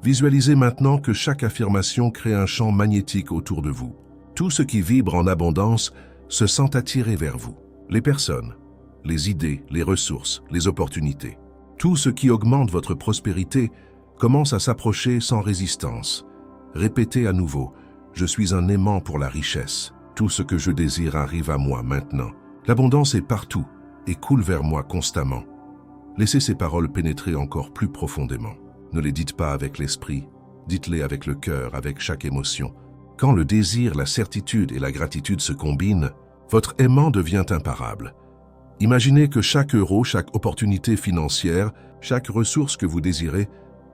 Visualisez maintenant que chaque affirmation crée un champ magnétique autour de vous. Tout ce qui vibre en abondance se sent attiré vers vous. Les personnes, les idées, les ressources, les opportunités. Tout ce qui augmente votre prospérité commence à s'approcher sans résistance. Répétez à nouveau, je suis un aimant pour la richesse. Tout ce que je désire arrive à moi maintenant. L'abondance est partout et coule vers moi constamment. Laissez ces paroles pénétrer encore plus profondément. Ne les dites pas avec l'esprit, dites-les avec le cœur, avec chaque émotion. Quand le désir, la certitude et la gratitude se combinent, votre aimant devient imparable. Imaginez que chaque euro, chaque opportunité financière, chaque ressource que vous désirez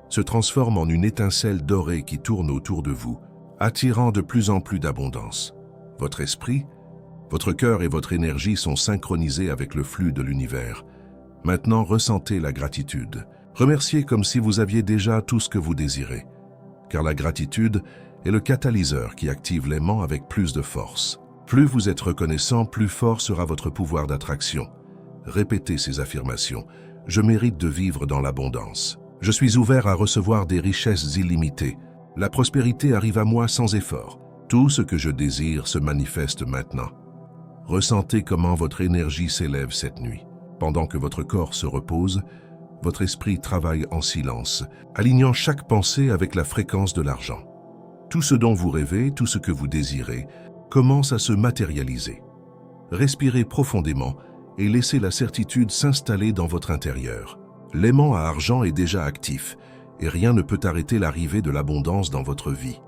se transforme en une étincelle dorée qui tourne autour de vous, attirant de plus en plus d'abondance. Votre esprit, votre cœur et votre énergie sont synchronisés avec le flux de l'univers. Maintenant, ressentez la gratitude. Remerciez comme si vous aviez déjà tout ce que vous désirez. Car la gratitude est le catalyseur qui active l'aimant avec plus de force. Plus vous êtes reconnaissant, plus fort sera votre pouvoir d'attraction. Répétez ces affirmations. Je mérite de vivre dans l'abondance. Je suis ouvert à recevoir des richesses illimitées. La prospérité arrive à moi sans effort. Tout ce que je désire se manifeste maintenant. Ressentez comment votre énergie s'élève cette nuit. Pendant que votre corps se repose, votre esprit travaille en silence, alignant chaque pensée avec la fréquence de l'argent. Tout ce dont vous rêvez, tout ce que vous désirez, commence à se matérialiser. Respirez profondément et laissez la certitude s'installer dans votre intérieur. L'aimant à argent est déjà actif et rien ne peut arrêter l'arrivée de l'abondance dans votre vie.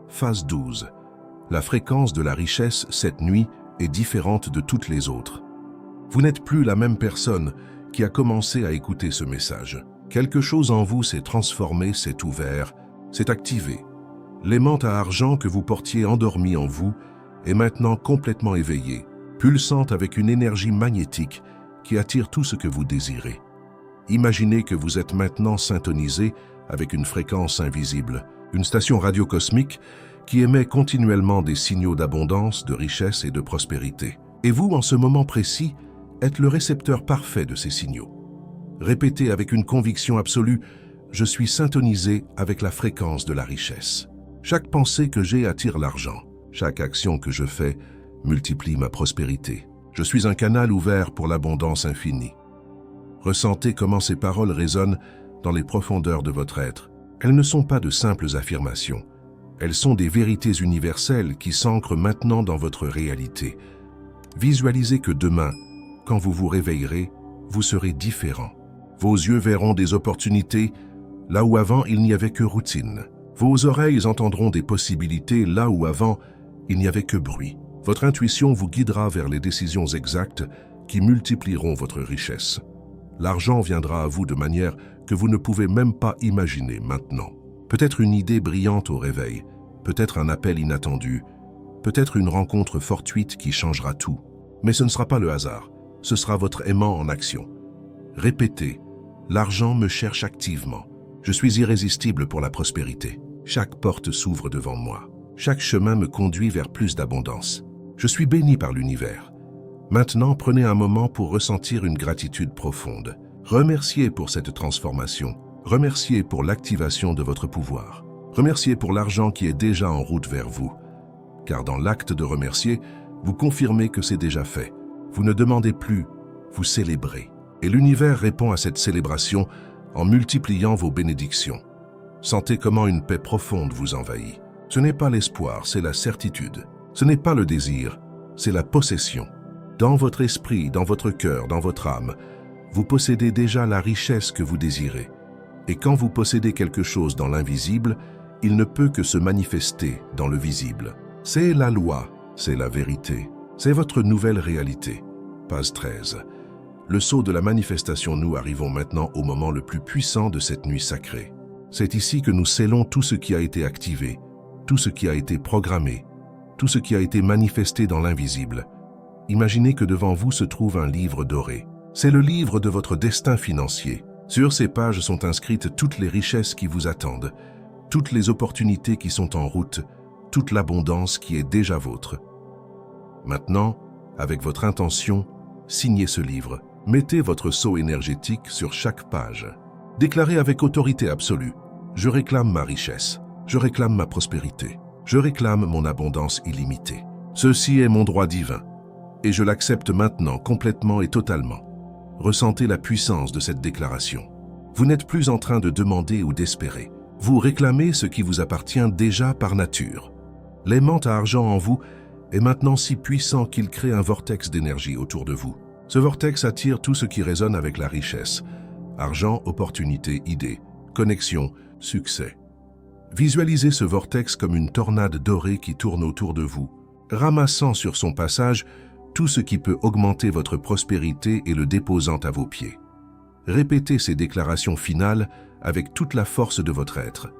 Phase 12. La fréquence de la richesse cette nuit est différente de toutes les autres. Vous n'êtes plus la même personne qui a commencé à écouter ce message. Quelque chose en vous s'est transformé, s'est ouvert, s'est activé. L'aimant à argent que vous portiez endormi en vous est maintenant complètement éveillé, pulsante avec une énergie magnétique qui attire tout ce que vous désirez. Imaginez que vous êtes maintenant syntonisé avec une fréquence invisible, une station radio-cosmique qui émet continuellement des signaux d'abondance, de richesse et de prospérité. Et vous, en ce moment précis, êtes le récepteur parfait de ces signaux. Répétez avec une conviction absolue, je suis syntonisé avec la fréquence de la richesse. Chaque pensée que j'ai attire l'argent. Chaque action que je fais multiplie ma prospérité. Je suis un canal ouvert pour l'abondance infinie. Ressentez comment ces paroles résonnent dans les profondeurs de votre être. Elles ne sont pas de simples affirmations. Elles sont des vérités universelles qui s'ancrent maintenant dans votre réalité. Visualisez que demain, quand vous vous réveillerez, vous serez différent. Vos yeux verront des opportunités là où avant il n'y avait que routine. Vos oreilles entendront des possibilités là où avant il n'y avait que bruit. Votre intuition vous guidera vers les décisions exactes qui multiplieront votre richesse. L'argent viendra à vous de manière que vous ne pouvez même pas imaginer maintenant. Peut-être une idée brillante au réveil, peut-être un appel inattendu, peut-être une rencontre fortuite qui changera tout. Mais ce ne sera pas le hasard, ce sera votre aimant en action. Répétez, l'argent me cherche activement. Je suis irrésistible pour la prospérité. Chaque porte s'ouvre devant moi. Chaque chemin me conduit vers plus d'abondance. Je suis béni par l'univers. Maintenant, prenez un moment pour ressentir une gratitude profonde. Remerciez pour cette transformation. Remerciez pour l'activation de votre pouvoir. Remerciez pour l'argent qui est déjà en route vers vous. Car dans l'acte de remercier, vous confirmez que c'est déjà fait. Vous ne demandez plus, vous célébrez. Et l'univers répond à cette célébration en multipliant vos bénédictions. Sentez comment une paix profonde vous envahit. Ce n'est pas l'espoir, c'est la certitude. Ce n'est pas le désir, c'est la possession. Dans votre esprit, dans votre cœur, dans votre âme, vous possédez déjà la richesse que vous désirez. Et quand vous possédez quelque chose dans l'invisible, il ne peut que se manifester dans le visible. C'est la loi, c'est la vérité, c'est votre nouvelle réalité. Page 13. Le sceau de la manifestation, nous arrivons maintenant au moment le plus puissant de cette nuit sacrée. C'est ici que nous scellons tout ce qui a été activé, tout ce qui a été programmé, tout ce qui a été manifesté dans l'invisible. Imaginez que devant vous se trouve un livre doré. C'est le livre de votre destin financier. Sur ces pages sont inscrites toutes les richesses qui vous attendent, toutes les opportunités qui sont en route, toute l'abondance qui est déjà vôtre. Maintenant, avec votre intention, signez ce livre. Mettez votre sceau énergétique sur chaque page. Déclarez avec autorité absolue: je réclame ma richesse, je réclame ma prospérité, je réclame mon abondance illimitée. Ceci est mon droit divin, et je l'accepte maintenant complètement et totalement. Ressentez la puissance de cette déclaration. Vous n'êtes plus en train de demander ou d'espérer. Vous réclamez ce qui vous appartient déjà par nature. L'aimant à argent en vous est maintenant si puissant qu'il crée un vortex d'énergie autour de vous. Ce vortex attire tout ce qui résonne avec la richesse. Argent, opportunité, idées, connexion, succès. Visualisez ce vortex comme une tornade dorée qui tourne autour de vous, ramassant sur son passage tout ce qui peut augmenter votre prospérité et le déposant à vos pieds. Répétez ces déclarations finales avec toute la force de votre être.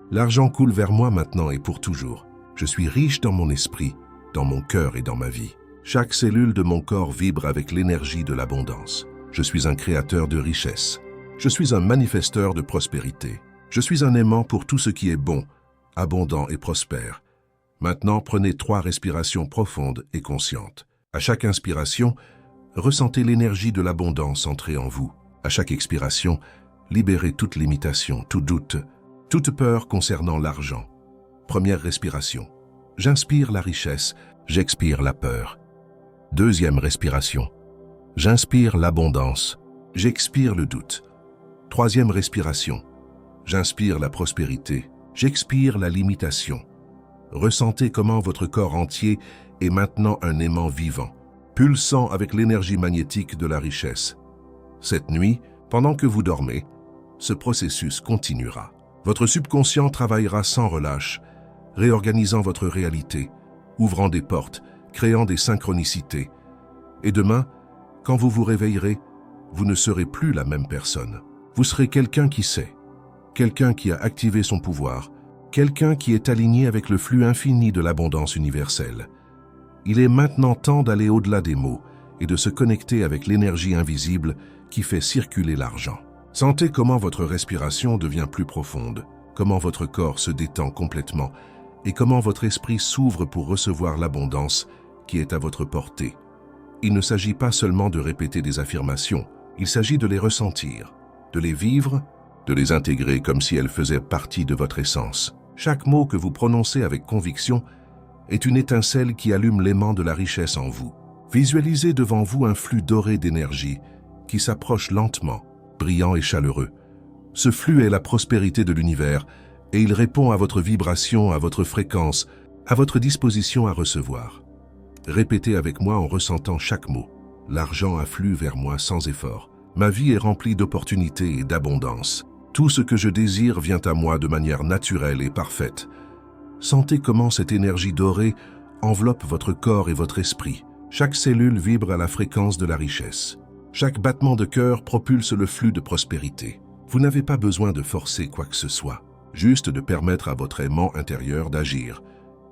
L'argent coule vers moi maintenant et pour toujours. Je suis riche dans mon esprit, dans mon cœur et dans ma vie. Chaque cellule de mon corps vibre avec l'énergie de l'abondance. Je suis un créateur de richesse. Je suis un manifesteur de prospérité. Je suis un aimant pour tout ce qui est bon, abondant et prospère. Maintenant, prenez 3 respirations profondes et conscientes. À chaque inspiration, ressentez l'énergie de l'abondance entrer en vous. À chaque expiration, libérez toute limitation, tout doute, toute peur concernant l'argent. Première respiration. J'inspire la richesse, j'expire la peur. Deuxième respiration. J'inspire l'abondance, j'expire le doute. Troisième respiration. J'inspire la prospérité, j'expire la limitation. Ressentez comment votre corps entier est maintenant un aimant vivant, pulsant avec l'énergie magnétique de la richesse. Cette nuit, pendant que vous dormez, ce processus continuera. Votre subconscient travaillera sans relâche, réorganisant votre réalité, ouvrant des portes, créant des synchronicités. Et demain, quand vous vous réveillerez, vous ne serez plus la même personne. Vous serez quelqu'un qui sait, quelqu'un qui a activé son pouvoir, quelqu'un qui est aligné avec le flux infini de l'abondance universelle. Il est maintenant temps d'aller au-delà des mots et de se connecter avec l'énergie invisible qui fait circuler l'argent. Sentez comment votre respiration devient plus profonde, comment votre corps se détend complètement et comment votre esprit s'ouvre pour recevoir l'abondance qui est à votre portée. Il ne s'agit pas seulement de répéter des affirmations, il s'agit de les ressentir, de les vivre, de les intégrer comme si elles faisaient partie de votre essence. Chaque mot que vous prononcez avec conviction est une étincelle qui allume l'aimant de la richesse en vous. Visualisez devant vous un flux doré d'énergie qui s'approche lentement, brillant et chaleureux, Ce flux est la prospérité de l'univers et il répond à votre vibration, à votre fréquence, à votre disposition à recevoir. Répétez avec moi en ressentant chaque mot. L'argent afflue vers moi sans effort. Ma vie est remplie d'opportunités et d'abondance. Tout ce que je désire vient à moi de manière naturelle et parfaite. Sentez comment cette énergie dorée enveloppe votre corps et votre esprit. Chaque cellule vibre à la fréquence de la richesse. Chaque battement de cœur propulse le flux de prospérité. Vous n'avez pas besoin de forcer quoi que ce soit, juste de permettre à votre aimant intérieur d'agir.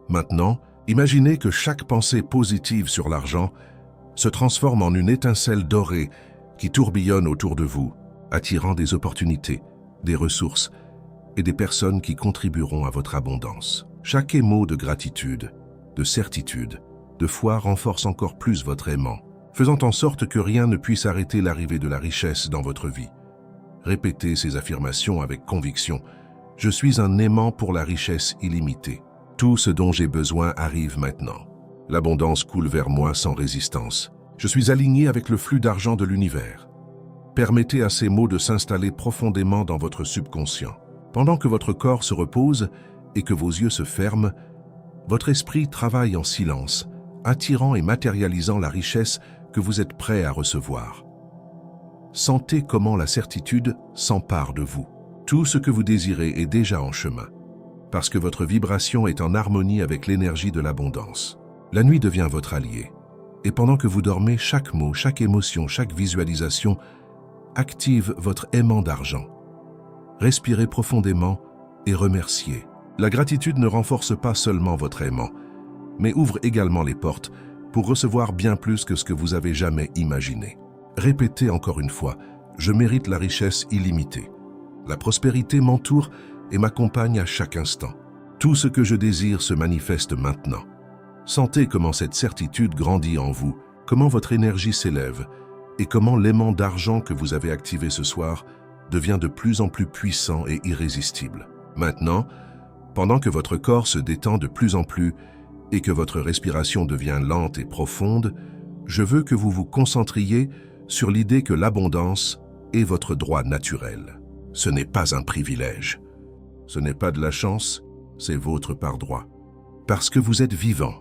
Maintenant, imaginez que chaque pensée positive sur l'argent se transforme en une étincelle dorée qui tourbillonne autour de vous, attirant des opportunités, des ressources et des personnes qui contribueront à votre abondance. Chaque émot de gratitude, de certitude, de foi renforce encore plus votre aimant, faisant en sorte que rien ne puisse arrêter l'arrivée de la richesse dans votre vie. Répétez ces affirmations avec conviction. Je suis un aimant pour la richesse illimitée. Tout ce dont j'ai besoin arrive maintenant. L'abondance coule vers moi sans résistance. Je suis aligné avec le flux d'argent de l'univers. Permettez à ces mots de s'installer profondément dans votre subconscient. Pendant que votre corps se repose et que vos yeux se ferment, votre esprit travaille en silence, attirant et matérialisant la richesse que vous êtes prêt à recevoir. Sentez comment la certitude s'empare de vous. Tout ce que vous désirez est déjà en chemin, parce que votre vibration est en harmonie avec l'énergie de l'abondance. La nuit devient votre allié, et pendant que vous dormez, chaque mot, chaque émotion, chaque visualisation active votre aimant d'argent. Respirez profondément et remerciez. La gratitude ne renforce pas seulement votre aimant, mais ouvre également les portes pour recevoir bien plus que ce que vous avez jamais imaginé. Répétez encore une fois, je mérite la richesse illimitée. La prospérité m'entoure et m'accompagne à chaque instant. Tout ce que je désire se manifeste maintenant. Sentez comment cette certitude grandit en vous, comment votre énergie s'élève et comment l'aimant d'argent que vous avez activé ce soir devient de plus en plus puissant et irrésistible. Maintenant, pendant que votre corps se détend de plus en plus et que votre respiration devient lente et profonde, je veux que vous vous concentriez sur l'idée que l'abondance est votre droit naturel. Ce n'est pas un privilège. Ce n'est pas de la chance, c'est votre par droit. Parce que vous êtes vivant,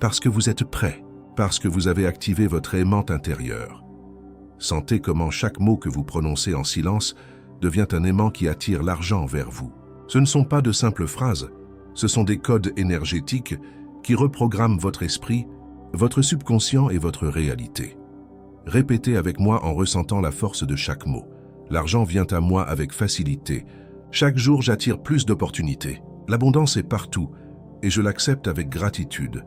parce que vous êtes prêt, parce que vous avez activé votre aimant intérieur. Sentez comment chaque mot que vous prononcez en silence devient un aimant qui attire l'argent vers vous. Ce ne sont pas de simples phrases, ce sont des codes énergétiques qui reprogramment votre esprit, votre subconscient et votre réalité. Répétez avec moi en ressentant la force de chaque mot. L'argent vient à moi avec facilité. Chaque jour, j'attire plus d'opportunités. L'abondance est partout et je l'accepte avec gratitude.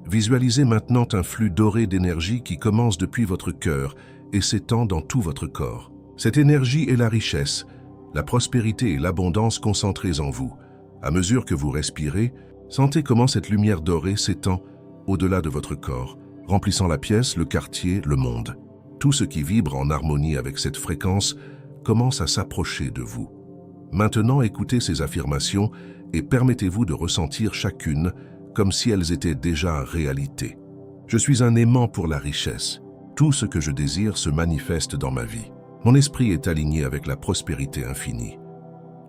Visualisez maintenant un flux doré d'énergie qui commence depuis votre cœur et s'étend dans tout votre corps. Cette énergie est la richesse, la prospérité et l'abondance concentrées en vous. À mesure que vous respirez, sentez comment cette lumière dorée s'étend au-delà de votre corps, remplissant la pièce, le quartier, le monde. Tout ce qui vibre en harmonie avec cette fréquence commence à s'approcher de vous. Maintenant, écoutez ces affirmations et permettez-vous de ressentir chacune comme si elles étaient déjà réalité. Je suis un aimant pour la richesse. Tout ce que je désire se manifeste dans ma vie. Mon esprit est aligné avec la prospérité infinie.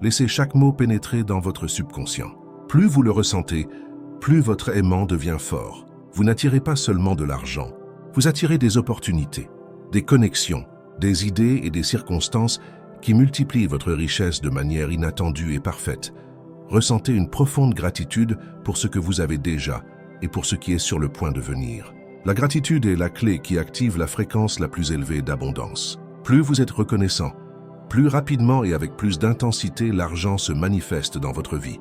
Laissez chaque mot pénétrer dans votre subconscient. Plus vous le ressentez, plus votre aimant devient fort. Vous n'attirez pas seulement de l'argent, vous attirez des opportunités, des connexions, des idées et des circonstances qui multiplient votre richesse de manière inattendue et parfaite. Ressentez une profonde gratitude pour ce que vous avez déjà et pour ce qui est sur le point de venir. La gratitude est la clé qui active la fréquence la plus élevée d'abondance. Plus vous êtes reconnaissant, plus rapidement et avec plus d'intensité l'argent se manifeste dans votre vie.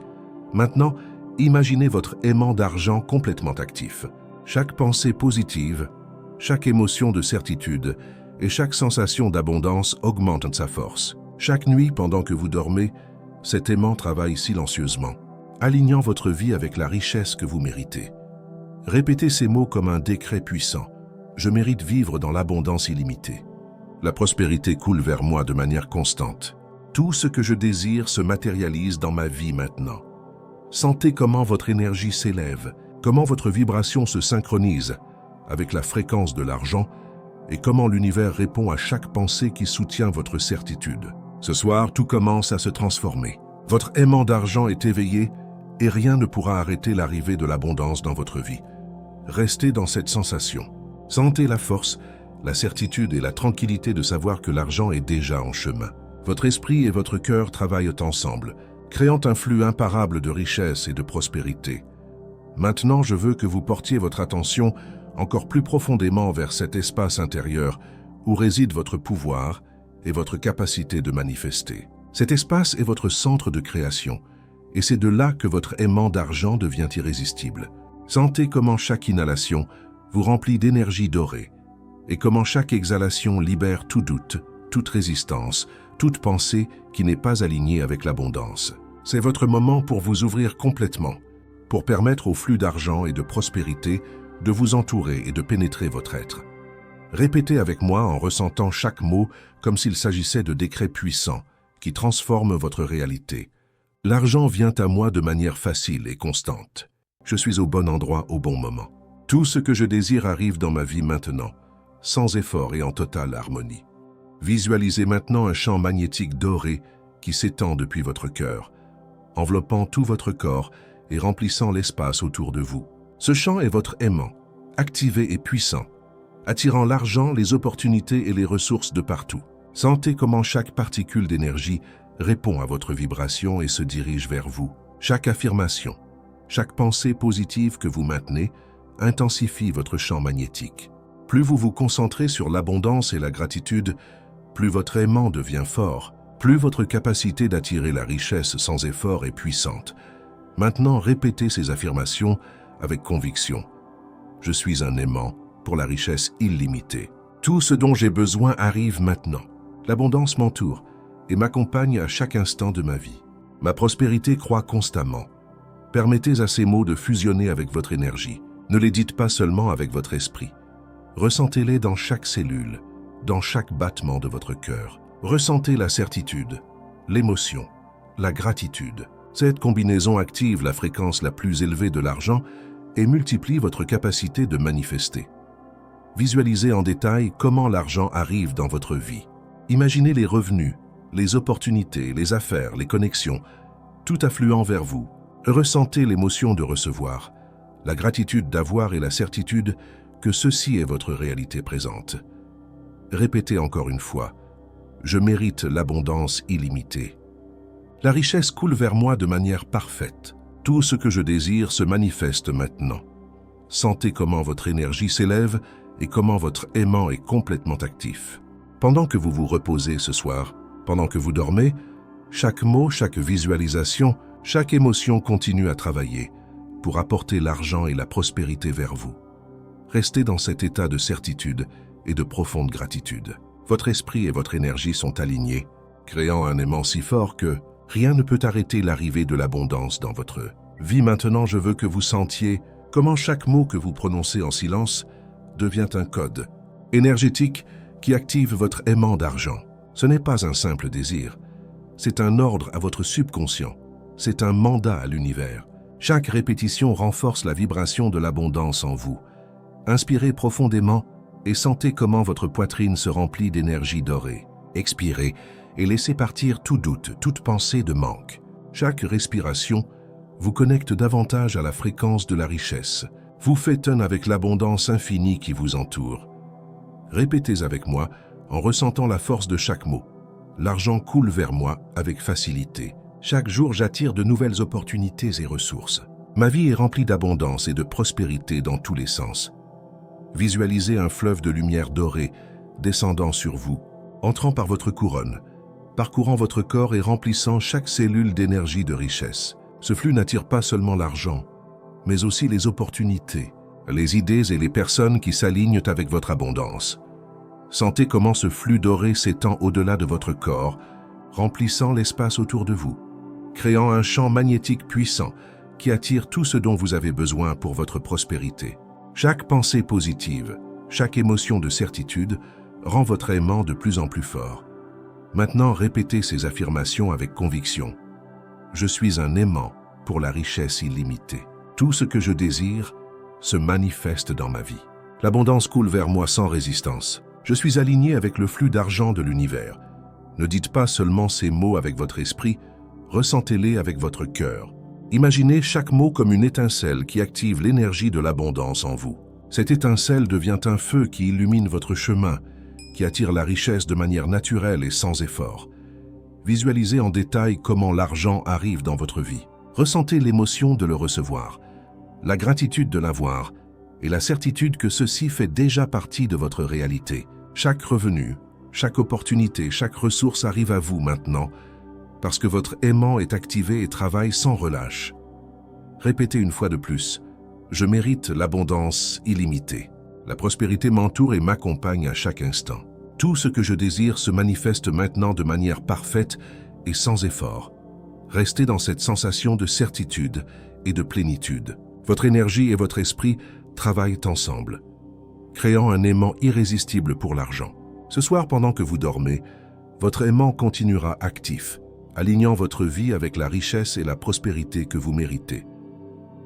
Maintenant, imaginez votre aimant d'argent complètement actif. Chaque pensée positive, chaque émotion de certitude et chaque sensation d'abondance augmentent sa force. Chaque nuit, pendant que vous dormez, cet aimant travaille silencieusement, alignant votre vie avec la richesse que vous méritez. Répétez ces mots comme un décret puissant. Je mérite vivre dans l'abondance illimitée. La prospérité coule vers moi de manière constante. Tout ce que je désire se matérialise dans ma vie maintenant. Sentez comment votre énergie s'élève, comment votre vibration se synchronise avec la fréquence de l'argent et comment l'univers répond à chaque pensée qui soutient votre certitude. Ce soir, tout commence à se transformer. Votre aimant d'argent est éveillé et rien ne pourra arrêter l'arrivée de l'abondance dans votre vie. Restez dans cette sensation. Sentez la force, la certitude et la tranquillité de savoir que l'argent est déjà en chemin. Votre esprit et votre cœur travaillent ensemble, créant un flux imparable de richesse et de prospérité. Maintenant, je veux que vous portiez votre attention encore plus profondément vers cet espace intérieur où réside votre pouvoir et votre capacité de manifester. Cet espace est votre centre de création, et c'est de là que votre aimant d'argent devient irrésistible. Sentez comment chaque inhalation vous remplit d'énergie dorée, et comment chaque exhalation libère tout doute, toute résistance, toute pensée qui n'est pas alignée avec l'abondance. C'est votre moment pour vous ouvrir complètement, pour permettre au flux d'argent et de prospérité de vous entourer et de pénétrer votre être. Répétez avec moi en ressentant chaque mot comme s'il s'agissait de décrets puissants qui transforment votre réalité. L'argent vient à moi de manière facile et constante. Je suis au bon endroit au bon moment. Tout ce que je désire arrive dans ma vie maintenant, sans effort et en totale harmonie. Visualisez maintenant un champ magnétique doré qui s'étend depuis votre cœur, enveloppant tout votre corps et remplissant l'espace autour de vous. Ce champ est votre aimant, activé et puissant, attirant l'argent, les opportunités et les ressources de partout. Sentez comment chaque particule d'énergie répond à votre vibration et se dirige vers vous. Chaque affirmation, chaque pensée positive que vous maintenez intensifie votre champ magnétique. Plus vous vous concentrez sur l'abondance et la gratitude, plus votre aimant devient fort, plus votre capacité d'attirer la richesse sans effort est puissante. Maintenant, répétez ces affirmations avec conviction. Je suis un aimant pour la richesse illimitée. Tout ce dont j'ai besoin arrive maintenant. L'abondance m'entoure et m'accompagne à chaque instant de ma vie. Ma prospérité croît constamment. Permettez à ces mots de fusionner avec votre énergie. Ne les dites pas seulement avec votre esprit. Ressentez-les dans chaque cellule, dans chaque battement de votre cœur. Ressentez la certitude, l'émotion, la gratitude. Cette combinaison active la fréquence la plus élevée de l'argent et multiplie votre capacité de manifester. Visualisez en détail comment l'argent arrive dans votre vie. Imaginez les revenus, les opportunités, les affaires, les connexions, tout affluent vers vous. Ressentez l'émotion de recevoir, la gratitude d'avoir et la certitude que ceci est votre réalité présente. Répétez encore une fois, je mérite l'abondance illimitée. La richesse coule vers moi de manière parfaite. Tout ce que je désire se manifeste maintenant. Sentez comment votre énergie s'élève et comment votre aimant est complètement actif. Pendant que vous vous reposez ce soir, pendant que vous dormez, chaque mot, chaque visualisation, chaque émotion continue à travailler pour apporter l'argent et la prospérité vers vous. Restez dans cet état de certitude et de profonde gratitude. Votre esprit et votre énergie sont alignés, créant un aimant si fort que rien ne peut arrêter l'arrivée de l'abondance dans votre vie. Maintenant, je veux que vous sentiez comment chaque mot que vous prononcez en silence devient un code énergétique qui active votre aimant d'argent. Ce n'est pas un simple désir, c'est un ordre à votre subconscient, c'est un mandat à l'univers. Chaque répétition renforce la vibration de l'abondance en vous. Inspirez profondément et sentez comment votre poitrine se remplit d'énergie dorée. Expirez et laissez partir tout doute, toute pensée de manque. Chaque respiration vous connecte davantage à la fréquence de la richesse, vous fait un avec l'abondance infinie qui vous entoure. Répétez avec moi en ressentant la force de chaque mot. L'argent coule vers moi avec facilité. Chaque jour, j'attire de nouvelles opportunités et ressources. Ma vie est remplie d'abondance et de prospérité dans tous les sens. Visualisez un fleuve de lumière dorée descendant sur vous, entrant par votre couronne, parcourant votre corps et remplissant chaque cellule d'énergie de richesse. Ce flux n'attire pas seulement l'argent, mais aussi les opportunités, les idées et les personnes qui s'alignent avec votre abondance. Sentez comment ce flux doré s'étend au-delà de votre corps, remplissant l'espace autour de vous, créant un champ magnétique puissant qui attire tout ce dont vous avez besoin pour votre prospérité. Chaque pensée positive, chaque émotion de certitude rend votre aimant de plus en plus fort. Maintenant, répétez ces affirmations avec conviction. Je suis un aimant pour la richesse illimitée. Tout ce que je désire se manifeste dans ma vie. L'abondance coule vers moi sans résistance. Je suis aligné avec le flux d'argent de l'univers. Ne dites pas seulement ces mots avec votre esprit, ressentez-les avec votre cœur. Imaginez chaque mot comme une étincelle qui active l'énergie de l'abondance en vous. Cette étincelle devient un feu qui illumine votre chemin, qui attire la richesse de manière naturelle et sans effort. Visualisez en détail comment l'argent arrive dans votre vie. Ressentez l'émotion de le recevoir, la gratitude de l'avoir et la certitude que ceci fait déjà partie de votre réalité. Chaque revenu, chaque opportunité, chaque ressource arrive à vous maintenant parce que votre aimant est activé et travaille sans relâche. Répétez une fois de plus, je mérite l'abondance illimitée. La prospérité m'entoure et m'accompagne à chaque instant. Tout ce que je désire se manifeste maintenant de manière parfaite et sans effort. Restez dans cette sensation de certitude et de plénitude. Votre énergie et votre esprit travaillent ensemble, créant un aimant irrésistible pour l'argent. Ce soir, pendant que vous dormez, votre aimant continuera actif, alignant votre vie avec la richesse et la prospérité que vous méritez.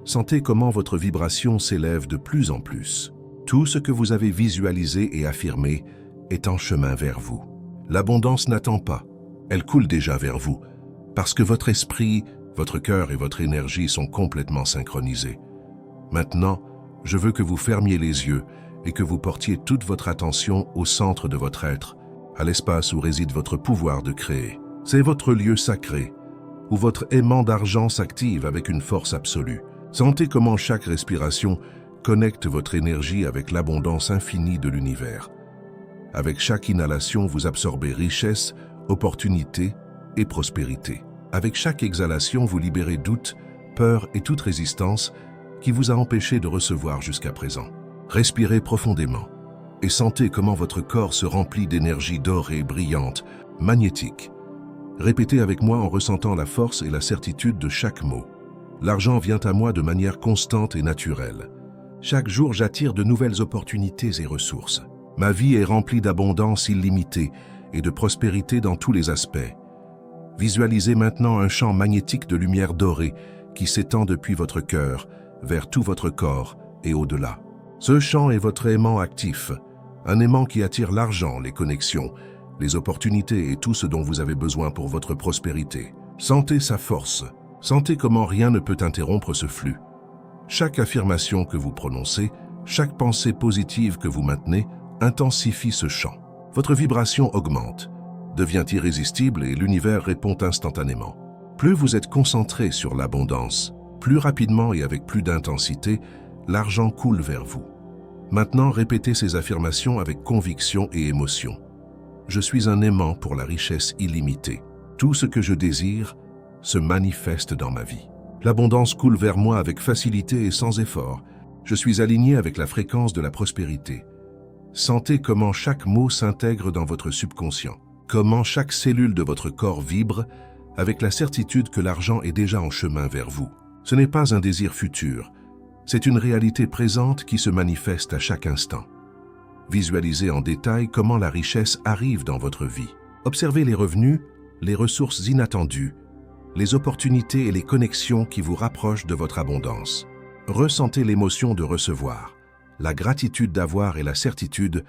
Sentez comment votre vibration s'élève de plus en plus. Tout ce que vous avez visualisé et affirmé est en chemin vers vous. L'abondance n'attend pas, elle coule déjà vers vous, parce que votre esprit, votre cœur et votre énergie sont complètement synchronisés. Maintenant, je veux que vous fermiez les yeux et que vous portiez toute votre attention au centre de votre être, à l'espace où réside votre pouvoir de créer. C'est votre lieu sacré, où votre aimant d'argent s'active avec une force absolue. Sentez comment chaque respiration connecte votre énergie avec l'abondance infinie de l'univers. Avec chaque inhalation, vous absorbez richesse, opportunité et prospérité. Avec chaque exhalation, vous libérez doute, peur et toute résistance qui vous a empêché de recevoir jusqu'à présent. Respirez profondément et sentez comment votre corps se remplit d'énergie dorée, brillante, magnétique. Répétez avec moi en ressentant la force et la certitude de chaque mot. L'argent vient à moi de manière constante et naturelle. Chaque jour, j'attire de nouvelles opportunités et ressources. Ma vie est remplie d'abondance illimitée et de prospérité dans tous les aspects. Visualisez maintenant un champ magnétique de lumière dorée qui s'étend depuis votre cœur vers tout votre corps et au-delà. Ce champ est votre aimant actif, un aimant qui attire l'argent, les connexions, les opportunités et tout ce dont vous avez besoin pour votre prospérité. Sentez sa force. Sentez comment rien ne peut interrompre ce flux. Chaque affirmation que vous prononcez, chaque pensée positive que vous maintenez, intensifie ce champ. Votre vibration augmente, devient irrésistible et l'univers répond instantanément. Plus vous êtes concentré sur l'abondance, plus rapidement et avec plus d'intensité, l'argent coule vers vous. Maintenant, répétez ces affirmations avec conviction et émotion. Je suis un aimant pour la richesse illimitée. Tout ce que je désire se manifeste dans ma vie. L'abondance coule vers moi avec facilité et sans effort. Je suis aligné avec la fréquence de la prospérité. Sentez comment chaque mot s'intègre dans votre subconscient, comment chaque cellule de votre corps vibre avec la certitude que l'argent est déjà en chemin vers vous. Ce n'est pas un désir futur, c'est une réalité présente qui se manifeste à chaque instant. Visualisez en détail comment la richesse arrive dans votre vie. Observez les revenus, les ressources inattendues, les opportunités et les connexions qui vous rapprochent de votre abondance. Ressentez l'émotion de recevoir, la gratitude d'avoir et la certitude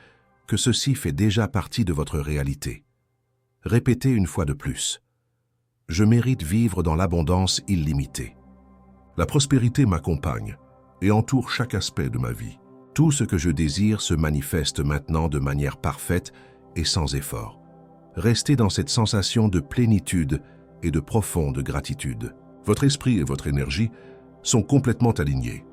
que ceci fait déjà partie de votre réalité. Répétez une fois de plus. Je mérite vivre dans l'abondance illimitée. La prospérité m'accompagne et entoure chaque aspect de ma vie. Tout ce que je désire se manifeste maintenant de manière parfaite et sans effort. Restez dans cette sensation de plénitude et de profonde gratitude. Votre esprit et votre énergie sont complètement alignés,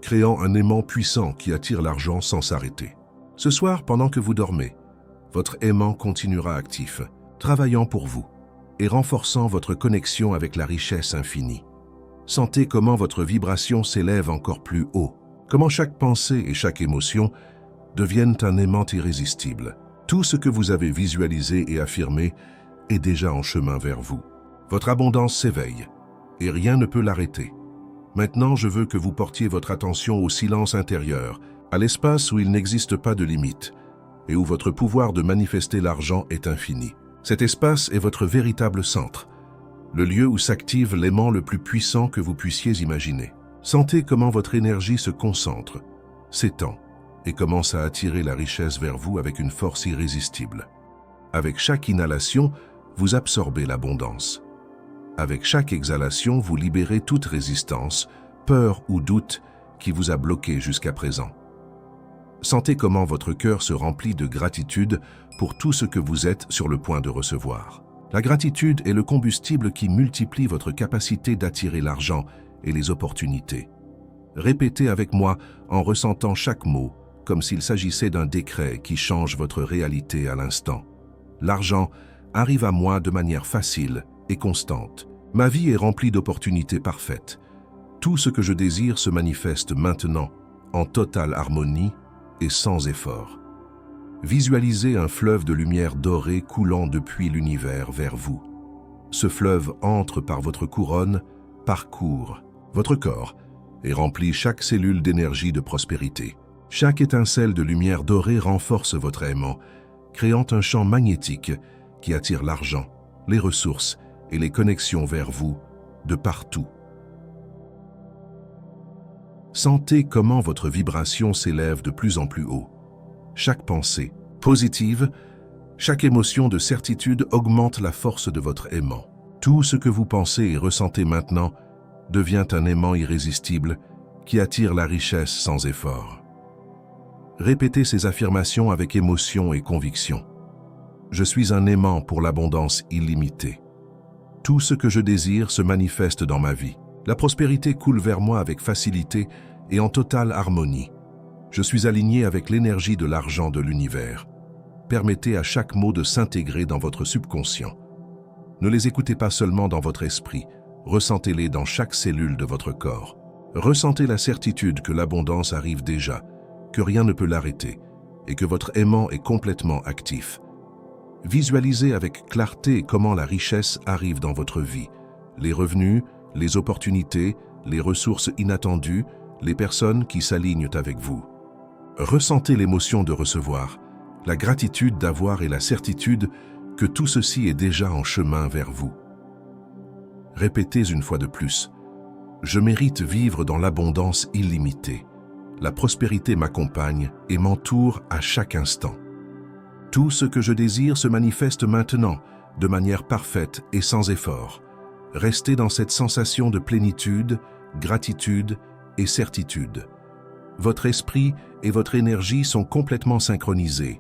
créant un aimant puissant qui attire l'argent sans s'arrêter. Ce soir, pendant que vous dormez, votre aimant continuera actif, travaillant pour vous et renforçant votre connexion avec la richesse infinie. Sentez comment votre vibration s'élève encore plus haut, comment chaque pensée et chaque émotion deviennent un aimant irrésistible. Tout ce que vous avez visualisé et affirmé est déjà en chemin vers vous. Votre abondance s'éveille et rien ne peut l'arrêter. Maintenant, je veux que vous portiez votre attention au silence intérieur, à l'espace où il n'existe pas de limite et où votre pouvoir de manifester l'argent est infini. Cet espace est votre véritable centre, le lieu où s'active l'aimant le plus puissant que vous puissiez imaginer. Sentez comment votre énergie se concentre, s'étend et commence à attirer la richesse vers vous avec une force irrésistible. Avec chaque inhalation, vous absorbez l'abondance. Avec chaque exhalation, vous libérez toute résistance, peur ou doute qui vous a bloqué jusqu'à présent. Sentez comment votre cœur se remplit de gratitude pour tout ce que vous êtes sur le point de recevoir. La gratitude est le combustible qui multiplie votre capacité d'attirer l'argent et les opportunités. Répétez avec moi en ressentant chaque mot, comme s'il s'agissait d'un décret qui change votre réalité à l'instant. L'argent arrive à moi de manière facile et constante. Ma vie est remplie d'opportunités parfaites. Tout ce que je désire se manifeste maintenant, en totale harmonie et sans effort. Visualisez un fleuve de lumière dorée coulant depuis l'univers vers vous. Ce fleuve entre par votre couronne, parcourt votre corps et remplit chaque cellule d'énergie de prospérité. Chaque étincelle de lumière dorée renforce votre aimant, créant un champ magnétique qui attire l'argent, les ressources et les connexions vers vous de partout. Sentez comment votre vibration s'élève de plus en plus haut. Chaque pensée positive, chaque émotion de certitude augmente la force de votre aimant. Tout ce que vous pensez et ressentez maintenant devient un aimant irrésistible qui attire la richesse sans effort. Répétez ces affirmations avec émotion et conviction. Je suis un aimant pour l'abondance illimitée. Tout ce que je désire se manifeste dans ma vie. La prospérité coule vers moi avec facilité et en totale harmonie. Je suis aligné avec l'énergie de l'argent de l'univers. Permettez à chaque mot de s'intégrer dans votre subconscient. Ne les écoutez pas seulement dans votre esprit, ressentez-les dans chaque cellule de votre corps. Ressentez la certitude que l'abondance arrive déjà, que rien ne peut l'arrêter et que votre aimant est complètement actif. Visualisez avec clarté comment la richesse arrive dans votre vie. Les revenus, les opportunités, les ressources inattendues, les personnes qui s'alignent avec vous. Ressentez l'émotion de recevoir, la gratitude d'avoir et la certitude que tout ceci est déjà en chemin vers vous. Répétez une fois de plus, je mérite vivre dans l'abondance illimitée. La prospérité m'accompagne et m'entoure à chaque instant. Tout ce que je désire se manifeste maintenant, de manière parfaite et sans effort. Restez dans cette sensation de plénitude, gratitude et certitude. Votre esprit et votre énergie sont complètement synchronisés,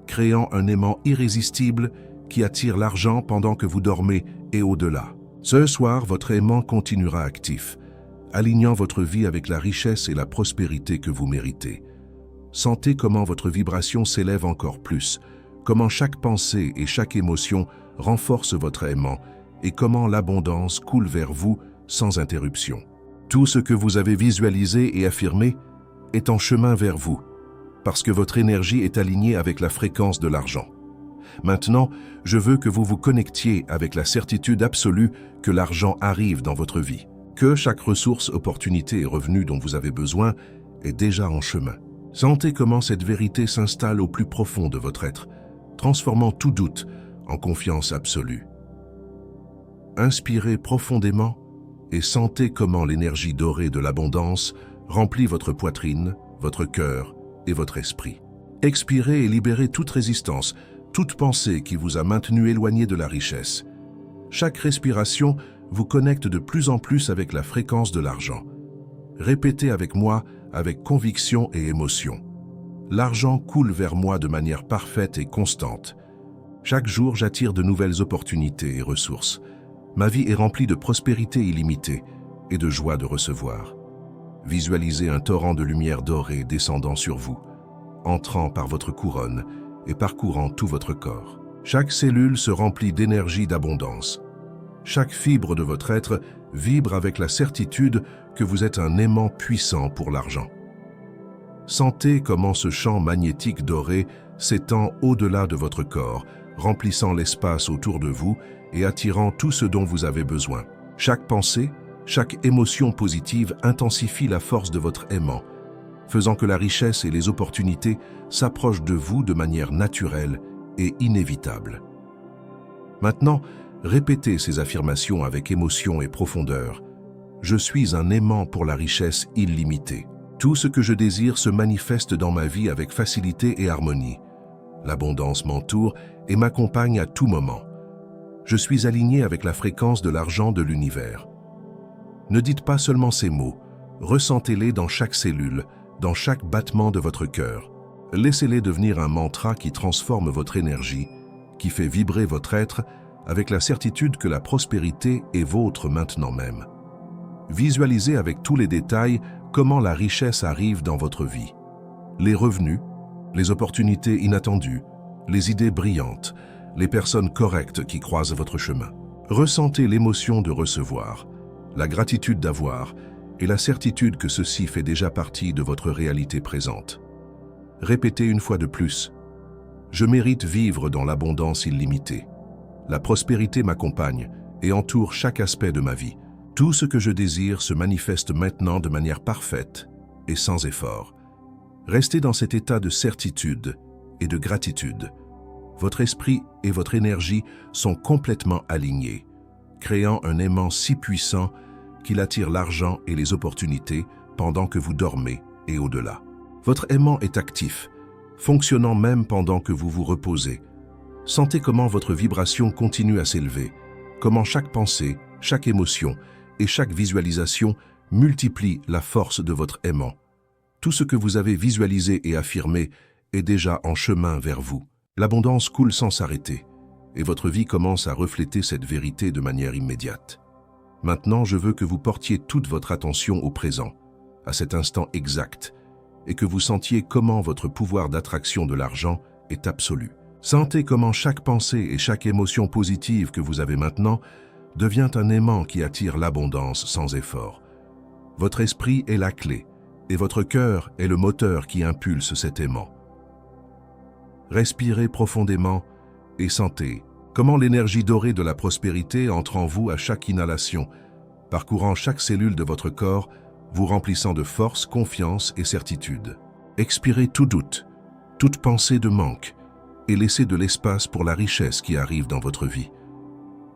créant un aimant irrésistible qui attire l'argent pendant que vous dormez et au-delà. Ce soir, votre aimant continuera actif, alignant votre vie avec la richesse et la prospérité que vous méritez. Sentez comment votre vibration s'élève encore plus, comment chaque pensée et chaque émotion renforce votre aimant et comment l'abondance coule vers vous sans interruption. Tout ce que vous avez visualisé et affirmé est en chemin vers vous, parce que votre énergie est alignée avec la fréquence de l'argent. Maintenant, je veux que vous vous connectiez avec la certitude absolue que l'argent arrive dans votre vie, que chaque ressource, opportunité et revenu dont vous avez besoin est déjà en chemin. Sentez comment cette vérité s'installe au plus profond de votre être, transformant tout doute en confiance absolue. Inspirez profondément et sentez comment l'énergie dorée de l'abondance remplit votre poitrine, votre cœur et votre esprit. Expirez et libérez toute résistance, toute pensée qui vous a maintenu éloigné de la richesse. Chaque respiration vous connecte de plus en plus avec la fréquence de l'argent. Répétez avec moi, avec conviction et émotion. L'argent coule vers moi de manière parfaite et constante. Chaque jour, j'attire de nouvelles opportunités et ressources. Ma vie est remplie de prospérité illimitée et de joie de recevoir. Visualisez un torrent de lumière dorée descendant sur vous, entrant par votre couronne et parcourant tout votre corps. Chaque cellule se remplit d'énergie d'abondance. Chaque fibre de votre être vibre avec la certitude que vous êtes un aimant puissant pour l'argent. Sentez comment ce champ magnétique doré s'étend au-delà de votre corps, remplissant l'espace autour de vous et attirant tout ce dont vous avez besoin. Chaque pensée, chaque émotion positive intensifie la force de votre aimant, faisant que la richesse et les opportunités s'approchent de vous de manière naturelle et inévitable. Maintenant, répétez ces affirmations avec émotion et profondeur. Je suis un aimant pour la richesse illimitée. Tout ce que je désire se manifeste dans ma vie avec facilité et harmonie. L'abondance m'entoure et m'accompagne à tout moment. Je suis aligné avec la fréquence de l'argent de l'univers. Ne dites pas seulement ces mots, ressentez-les dans chaque cellule, dans chaque battement de votre cœur. Laissez-les devenir un mantra qui transforme votre énergie, qui fait vibrer votre être avec la certitude que la prospérité est vôtre maintenant même. Visualisez avec tous les détails comment la richesse arrive dans votre vie. Les revenus, les opportunités inattendues, les idées brillantes, les personnes correctes qui croisent votre chemin. Ressentez l'émotion de recevoir, la gratitude d'avoir et la certitude que ceci fait déjà partie de votre réalité présente. Répétez une fois de plus, « Je mérite vivre dans l'abondance illimitée. La prospérité m'accompagne et entoure chaque aspect de ma vie. Tout ce que je désire se manifeste maintenant de manière parfaite et sans effort. » Restez dans cet état de certitude et de gratitude. Votre esprit et votre énergie sont complètement alignés, créant un aimant si puissant qu'il attire l'argent et les opportunités pendant que vous dormez et au-delà. Votre aimant est actif, fonctionnant même pendant que vous vous reposez. Sentez comment votre vibration continue à s'élever, comment chaque pensée, chaque émotion et chaque visualisation multiplie la force de votre aimant. Tout ce que vous avez visualisé et affirmé est déjà en chemin vers vous. L'abondance coule sans s'arrêter, et votre vie commence à refléter cette vérité de manière immédiate. Maintenant, je veux que vous portiez toute votre attention au présent, à cet instant exact, et que vous sentiez comment votre pouvoir d'attraction de l'argent est absolu. Sentez comment chaque pensée et chaque émotion positive que vous avez maintenant devient un aimant qui attire l'abondance sans effort. Votre esprit est la clé, et votre cœur est le moteur qui impulse cet aimant. Respirez profondément et sentez comment l'énergie dorée de la prospérité entre en vous à chaque inhalation, parcourant chaque cellule de votre corps, vous remplissant de force, confiance et certitude. Expirez tout doute, toute pensée de manque, et laissez de l'espace pour la richesse qui arrive dans votre vie.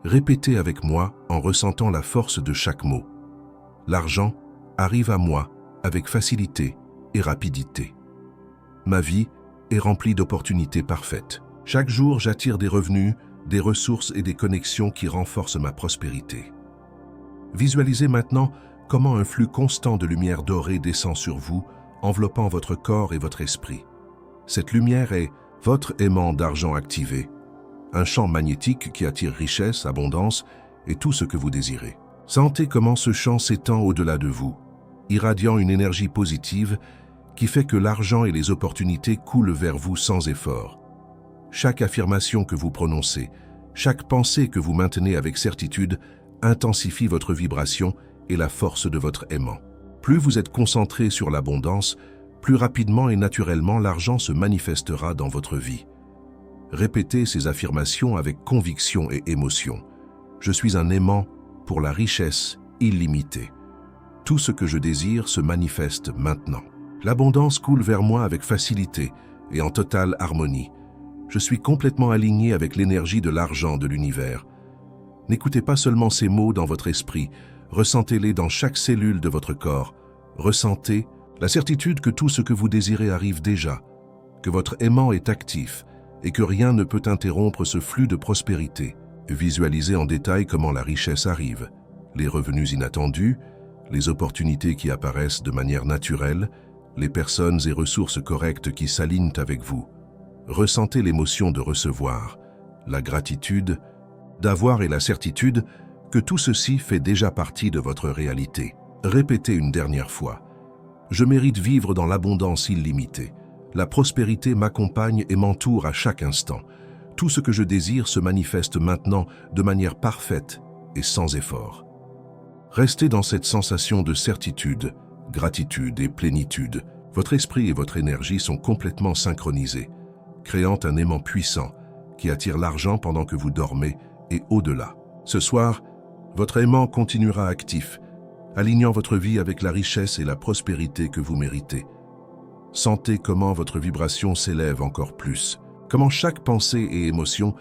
Répétez avec moi en ressentant la force de chaque mot. L'argent arrive à moi avec facilité et rapidité. Ma vie est remplie d'opportunités parfaites. Chaque jour, j'attire des revenus, des ressources et des connexions qui renforcent ma prospérité. Visualisez maintenant comment un flux constant de lumière dorée descend sur vous, enveloppant votre corps et votre esprit. Cette lumière est votre aimant d'argent activé, un champ magnétique qui attire richesse, abondance et tout ce que vous désirez. Sentez comment ce champ s'étend au-delà de vous, irradiant une énergie positive qui fait que l'argent et les opportunités coulent vers vous sans effort. Chaque affirmation que vous prononcez, chaque pensée que vous maintenez avec certitude intensifie votre vibration et la force de votre aimant. Plus vous êtes concentré sur l'abondance, plus rapidement et naturellement l'argent se manifestera dans votre vie. Répétez ces affirmations avec conviction et émotion. Je suis un aimant pour la richesse illimitée. Tout ce que je désire se manifeste maintenant. L'abondance coule vers moi avec facilité et en totale harmonie. Je suis complètement aligné avec l'énergie de l'argent de l'univers. N'écoutez pas seulement ces mots dans votre esprit, ressentez-les dans chaque cellule de votre corps. Ressentez la certitude que tout ce que vous désirez arrive déjà, que votre aimant est actif et que rien ne peut interrompre ce flux de prospérité. Visualisez en détail comment la richesse arrive, les revenus inattendus, les opportunités qui apparaissent de manière naturelle, les personnes et ressources correctes qui s'alignent avec vous. Ressentez l'émotion de recevoir, la gratitude, d'avoir et la certitude que tout ceci fait déjà partie de votre réalité. Répétez une dernière fois. Je mérite vivre dans l'abondance illimitée. La prospérité m'accompagne et m'entoure à chaque instant. Tout ce que je désire se manifeste maintenant de manière parfaite et sans effort. Restez dans cette sensation de certitude, gratitude et plénitude. Votre esprit et votre énergie sont complètement synchronisés, créant un aimant puissant qui attire l'argent pendant que vous dormez et au-delà. Ce soir, votre aimant continuera actif, alignant votre vie avec la richesse et la prospérité que vous méritez. Sentez comment votre vibration s'élève encore plus, comment chaque pensée et émotion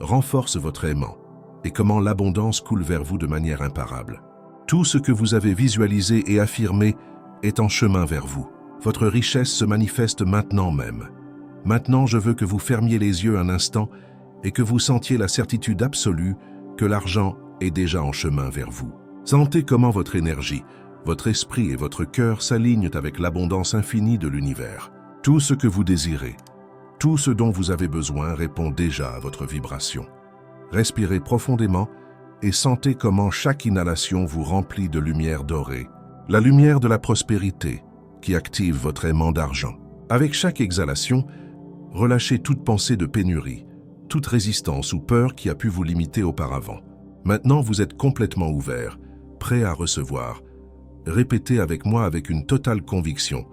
renforce votre aimant et comment l'abondance coule vers vous de manière imparable. Tout ce que vous avez visualisé et affirmé est en chemin vers vous. Votre richesse se manifeste maintenant même. Maintenant, je veux que vous fermiez les yeux un instant et que vous sentiez la certitude absolue que l'argent est déjà en chemin vers vous. Sentez comment votre énergie, votre esprit et votre cœur s'alignent avec l'abondance infinie de l'univers. Tout ce que vous désirez, tout ce dont vous avez besoin répond déjà à votre vibration. Respirez profondément et sentez comment chaque inhalation vous remplit de lumière dorée, la lumière de la prospérité qui active votre aimant d'argent. Avec chaque exhalation, relâchez toute pensée de pénurie, toute résistance ou peur qui a pu vous limiter auparavant. Maintenant, vous êtes complètement ouvert, prêt à recevoir. Répétez avec moi avec une totale conviction.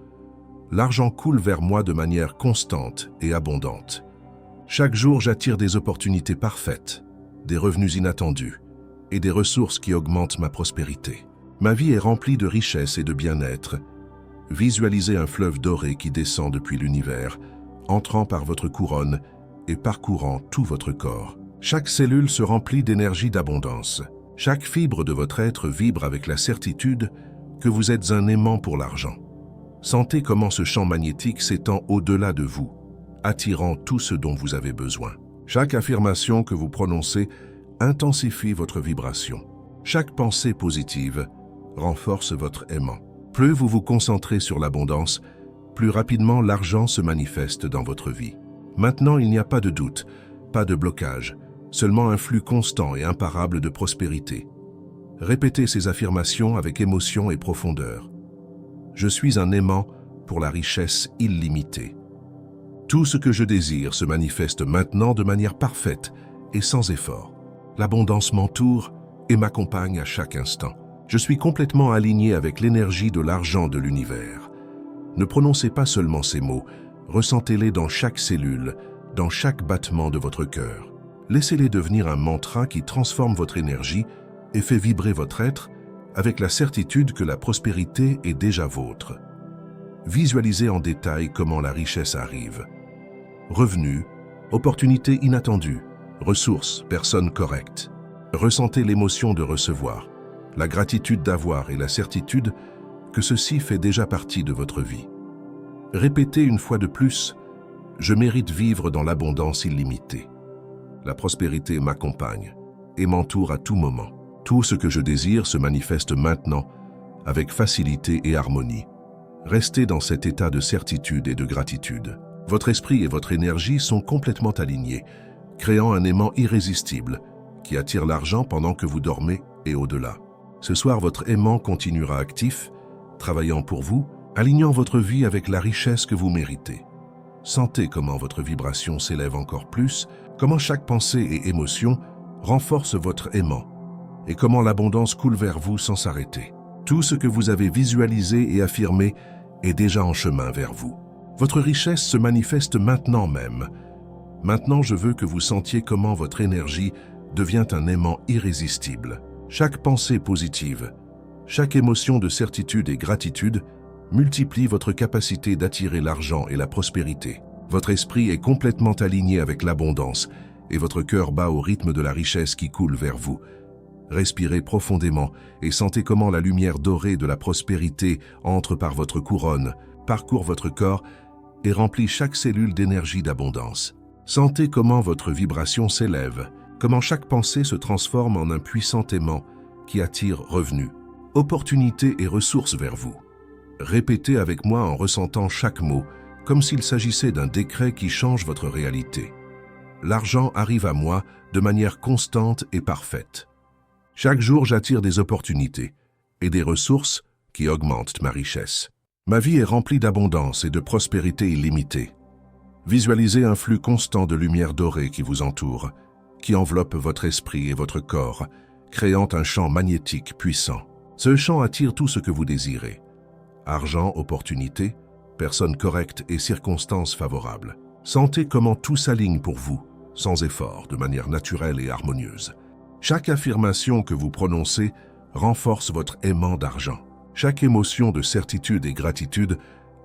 L'argent coule vers moi de manière constante et abondante. Chaque jour, j'attire des opportunités parfaites, des revenus inattendus et des ressources qui augmentent ma prospérité. Ma vie est remplie de richesse et de bien-être. Visualisez un fleuve doré qui descend depuis l'univers, entrant par votre couronne et parcourant tout votre corps. Chaque cellule se remplit d'énergie d'abondance. Chaque fibre de votre être vibre avec la certitude que vous êtes un aimant pour l'argent. Sentez comment ce champ magnétique s'étend au-delà de vous, attirant tout ce dont vous avez besoin. Chaque affirmation que vous prononcez intensifie votre vibration. Chaque pensée positive renforce votre aimant. Plus vous vous concentrez sur l'abondance, plus rapidement l'argent se manifeste dans votre vie. Maintenant, il n'y a pas de doute, pas de blocage, seulement un flux constant et imparable de prospérité. Répétez ces affirmations avec émotion et profondeur. Je suis un aimant pour la richesse illimitée. Tout ce que je désire se manifeste maintenant de manière parfaite et sans effort. L'abondance m'entoure et m'accompagne à chaque instant. Je suis complètement aligné avec l'énergie de l'argent de l'univers. Ne prononcez pas seulement ces mots, ressentez-les dans chaque cellule, dans chaque battement de votre cœur. Laissez-les devenir un mantra qui transforme votre énergie et fait vibrer votre être avec la certitude que la prospérité est déjà vôtre. Visualisez en détail comment la richesse arrive. Revenus, opportunités inattendues, ressources, personnes correctes. Ressentez l'émotion de recevoir, la gratitude d'avoir et la certitude que ceci fait déjà partie de votre vie. Répétez une fois de plus, je mérite vivre dans l'abondance illimitée. La prospérité m'accompagne et m'entoure à tout moment. Tout ce que je désire se manifeste maintenant avec facilité et harmonie. Restez dans cet état de certitude et de gratitude. Votre esprit et votre énergie sont complètement alignés, créant un aimant irrésistible qui attire l'argent pendant que vous dormez et au-delà. Ce soir, votre aimant continuera actif, travaillant pour vous, alignant votre vie avec la richesse que vous méritez. Sentez comment votre vibration s'élève encore plus, comment chaque pensée et émotion renforce votre aimant, et comment l'abondance coule vers vous sans s'arrêter. Tout ce que vous avez visualisé et affirmé est déjà en chemin vers vous. Votre richesse se manifeste maintenant même. Maintenant, je veux que vous sentiez comment votre énergie devient un aimant irrésistible. Chaque pensée positive, chaque émotion de certitude et gratitude multiplie votre capacité d'attirer l'argent et la prospérité. Votre esprit est complètement aligné avec l'abondance et votre cœur bat au rythme de la richesse qui coule vers vous. Respirez profondément et sentez comment la lumière dorée de la prospérité entre par votre couronne, parcourt votre corps et remplit chaque cellule d'énergie d'abondance. Sentez comment votre vibration s'élève, comment chaque pensée se transforme en un puissant aimant qui attire revenus, opportunités et ressources vers vous. Répétez avec moi en ressentant chaque mot, comme s'il s'agissait d'un décret qui change votre réalité. L'argent arrive à moi de manière constante et parfaite. Chaque jour, j'attire des opportunités et des ressources qui augmentent ma richesse. Ma vie est remplie d'abondance et de prospérité illimitée. Visualisez un flux constant de lumière dorée qui vous entoure, qui enveloppe votre esprit et votre corps, créant un champ magnétique puissant. Ce champ attire tout ce que vous désirez. Argent, opportunités, personnes correctes et circonstances favorables. Sentez comment tout s'aligne pour vous, sans effort, de manière naturelle et harmonieuse. Chaque affirmation que vous prononcez renforce votre aimant d'argent. Chaque émotion de certitude et gratitude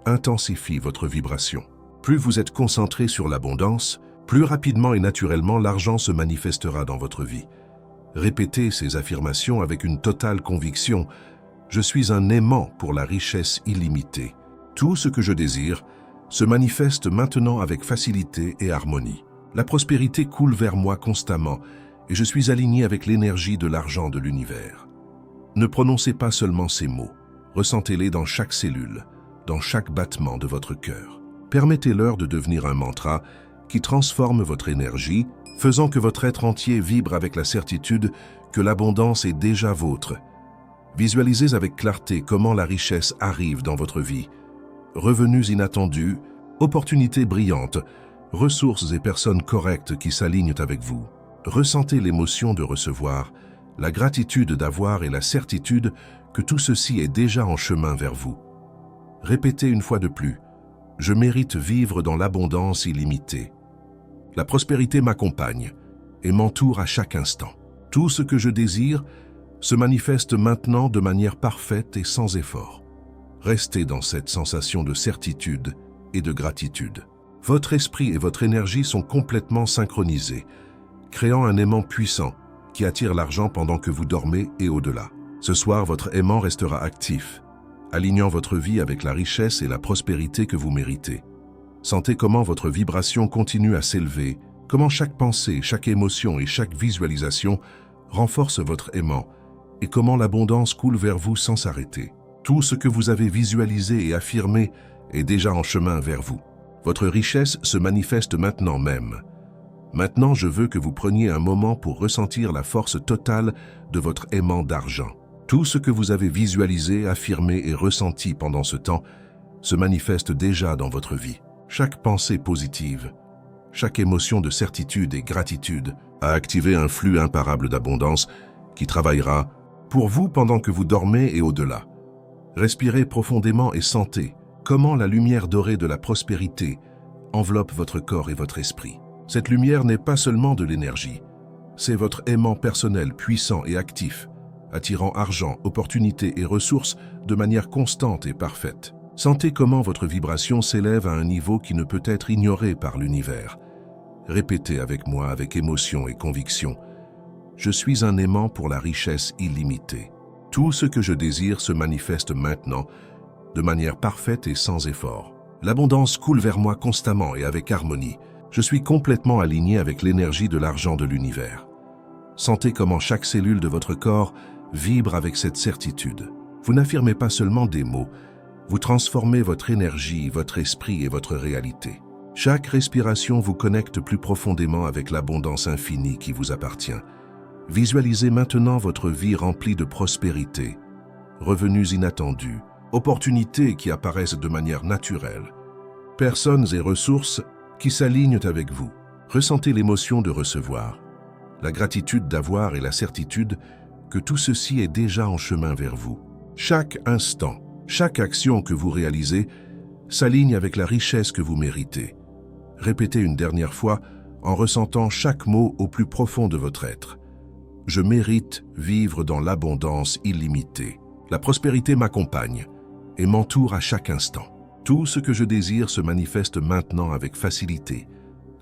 intensifie votre vibration. Plus vous êtes concentré sur l'abondance, plus rapidement et naturellement l'argent se manifestera dans votre vie. Répétez ces affirmations avec une totale conviction. Je suis un aimant pour la richesse illimitée. Tout ce que je désire se manifeste maintenant avec facilité et harmonie. La prospérité coule vers moi constamment et je suis aligné avec l'énergie de l'argent de l'univers. Ne prononcez pas seulement ces mots, ressentez-les dans chaque cellule, dans chaque battement de votre cœur. Permettez-leur de devenir un mantra qui transforme votre énergie, faisant que votre être entier vibre avec la certitude que l'abondance est déjà vôtre. Visualisez avec clarté comment la richesse arrive dans votre vie. Revenus inattendus, opportunités brillantes, ressources et personnes correctes qui s'alignent avec vous. Ressentez l'émotion de recevoir, la gratitude d'avoir et la certitude que tout ceci est déjà en chemin vers vous. Répétez une fois de plus, « Je mérite vivre dans l'abondance illimitée. La prospérité m'accompagne et m'entoure à chaque instant. Tout ce que je désire se manifeste maintenant de manière parfaite et sans effort. » Restez dans cette sensation de certitude et de gratitude. Votre esprit et votre énergie sont complètement synchronisés, créant un aimant puissant qui attire l'argent pendant que vous dormez et au-delà. Ce soir, votre aimant restera actif, alignant votre vie avec la richesse et la prospérité que vous méritez. Sentez comment votre vibration continue à s'élever, comment chaque pensée, chaque émotion et chaque visualisation renforce votre aimant et comment l'abondance coule vers vous sans s'arrêter. Tout ce que vous avez visualisé et affirmé est déjà en chemin vers vous. Votre richesse se manifeste maintenant même. Maintenant, je veux que vous preniez un moment pour ressentir la force totale de votre aimant d'argent. Tout ce que vous avez visualisé, affirmé et ressenti pendant ce temps se manifeste déjà dans votre vie. Chaque pensée positive, chaque émotion de certitude et gratitude a activé un flux imparable d'abondance qui travaillera pour vous pendant que vous dormez et au-delà. Respirez profondément et sentez comment la lumière dorée de la prospérité enveloppe votre corps et votre esprit. Cette lumière n'est pas seulement de l'énergie, c'est votre aimant personnel puissant et actif, attirant argent, opportunités et ressources de manière constante et parfaite. Sentez comment votre vibration s'élève à un niveau qui ne peut être ignoré par l'univers. Répétez avec moi avec émotion et conviction. Je suis un aimant pour la richesse illimitée. Tout ce que je désire se manifeste maintenant, de manière parfaite et sans effort. L'abondance coule vers moi constamment et avec harmonie. Je suis complètement aligné avec l'énergie de l'argent de l'univers. Sentez comment chaque cellule de votre corps vibre avec cette certitude. Vous n'affirmez pas seulement des mots, vous transformez votre énergie, votre esprit et votre réalité. Chaque respiration vous connecte plus profondément avec l'abondance infinie qui vous appartient. Visualisez maintenant votre vie remplie de prospérité, revenus inattendus, opportunités qui apparaissent de manière naturelle, personnes et ressources qui s'alignent avec vous. Ressentez l'émotion de recevoir, la gratitude d'avoir et la certitude que tout ceci est déjà en chemin vers vous. Chaque instant, chaque action que vous réalisez s'aligne avec la richesse que vous méritez. Répétez une dernière fois en ressentant chaque mot au plus profond de votre être. Je mérite vivre dans l'abondance illimitée. La prospérité m'accompagne et m'entoure à chaque instant. Tout ce que je désire se manifeste maintenant avec facilité,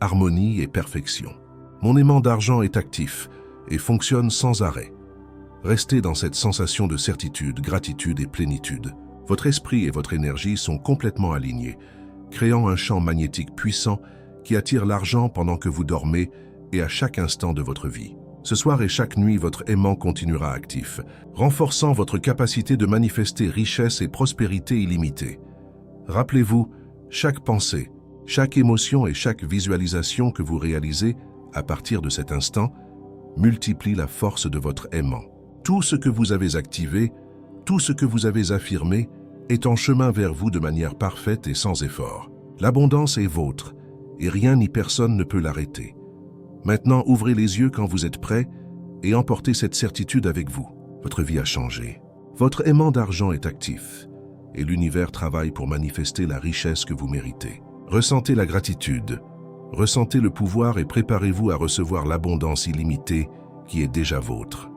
harmonie et perfection. Mon aimant d'argent est actif et fonctionne sans arrêt. Restez dans cette sensation de certitude, gratitude et plénitude. Votre esprit et votre énergie sont complètement alignés, créant un champ magnétique puissant qui attire l'argent pendant que vous dormez et à chaque instant de votre vie. Ce soir et chaque nuit, votre aimant continuera actif, renforçant votre capacité de manifester richesse et prospérité illimitée. Rappelez-vous, chaque pensée, chaque émotion et chaque visualisation que vous réalisez à partir de cet instant multiplie la force de votre aimant. Tout ce que vous avez activé, tout ce que vous avez affirmé est en chemin vers vous de manière parfaite et sans effort. L'abondance est vôtre et rien ni personne ne peut l'arrêter. Maintenant, ouvrez les yeux quand vous êtes prêts et emportez cette certitude avec vous. Votre vie a changé. Votre aimant d'argent est actif et l'univers travaille pour manifester la richesse que vous méritez. Ressentez la gratitude, ressentez le pouvoir et préparez-vous à recevoir l'abondance illimitée qui est déjà vôtre.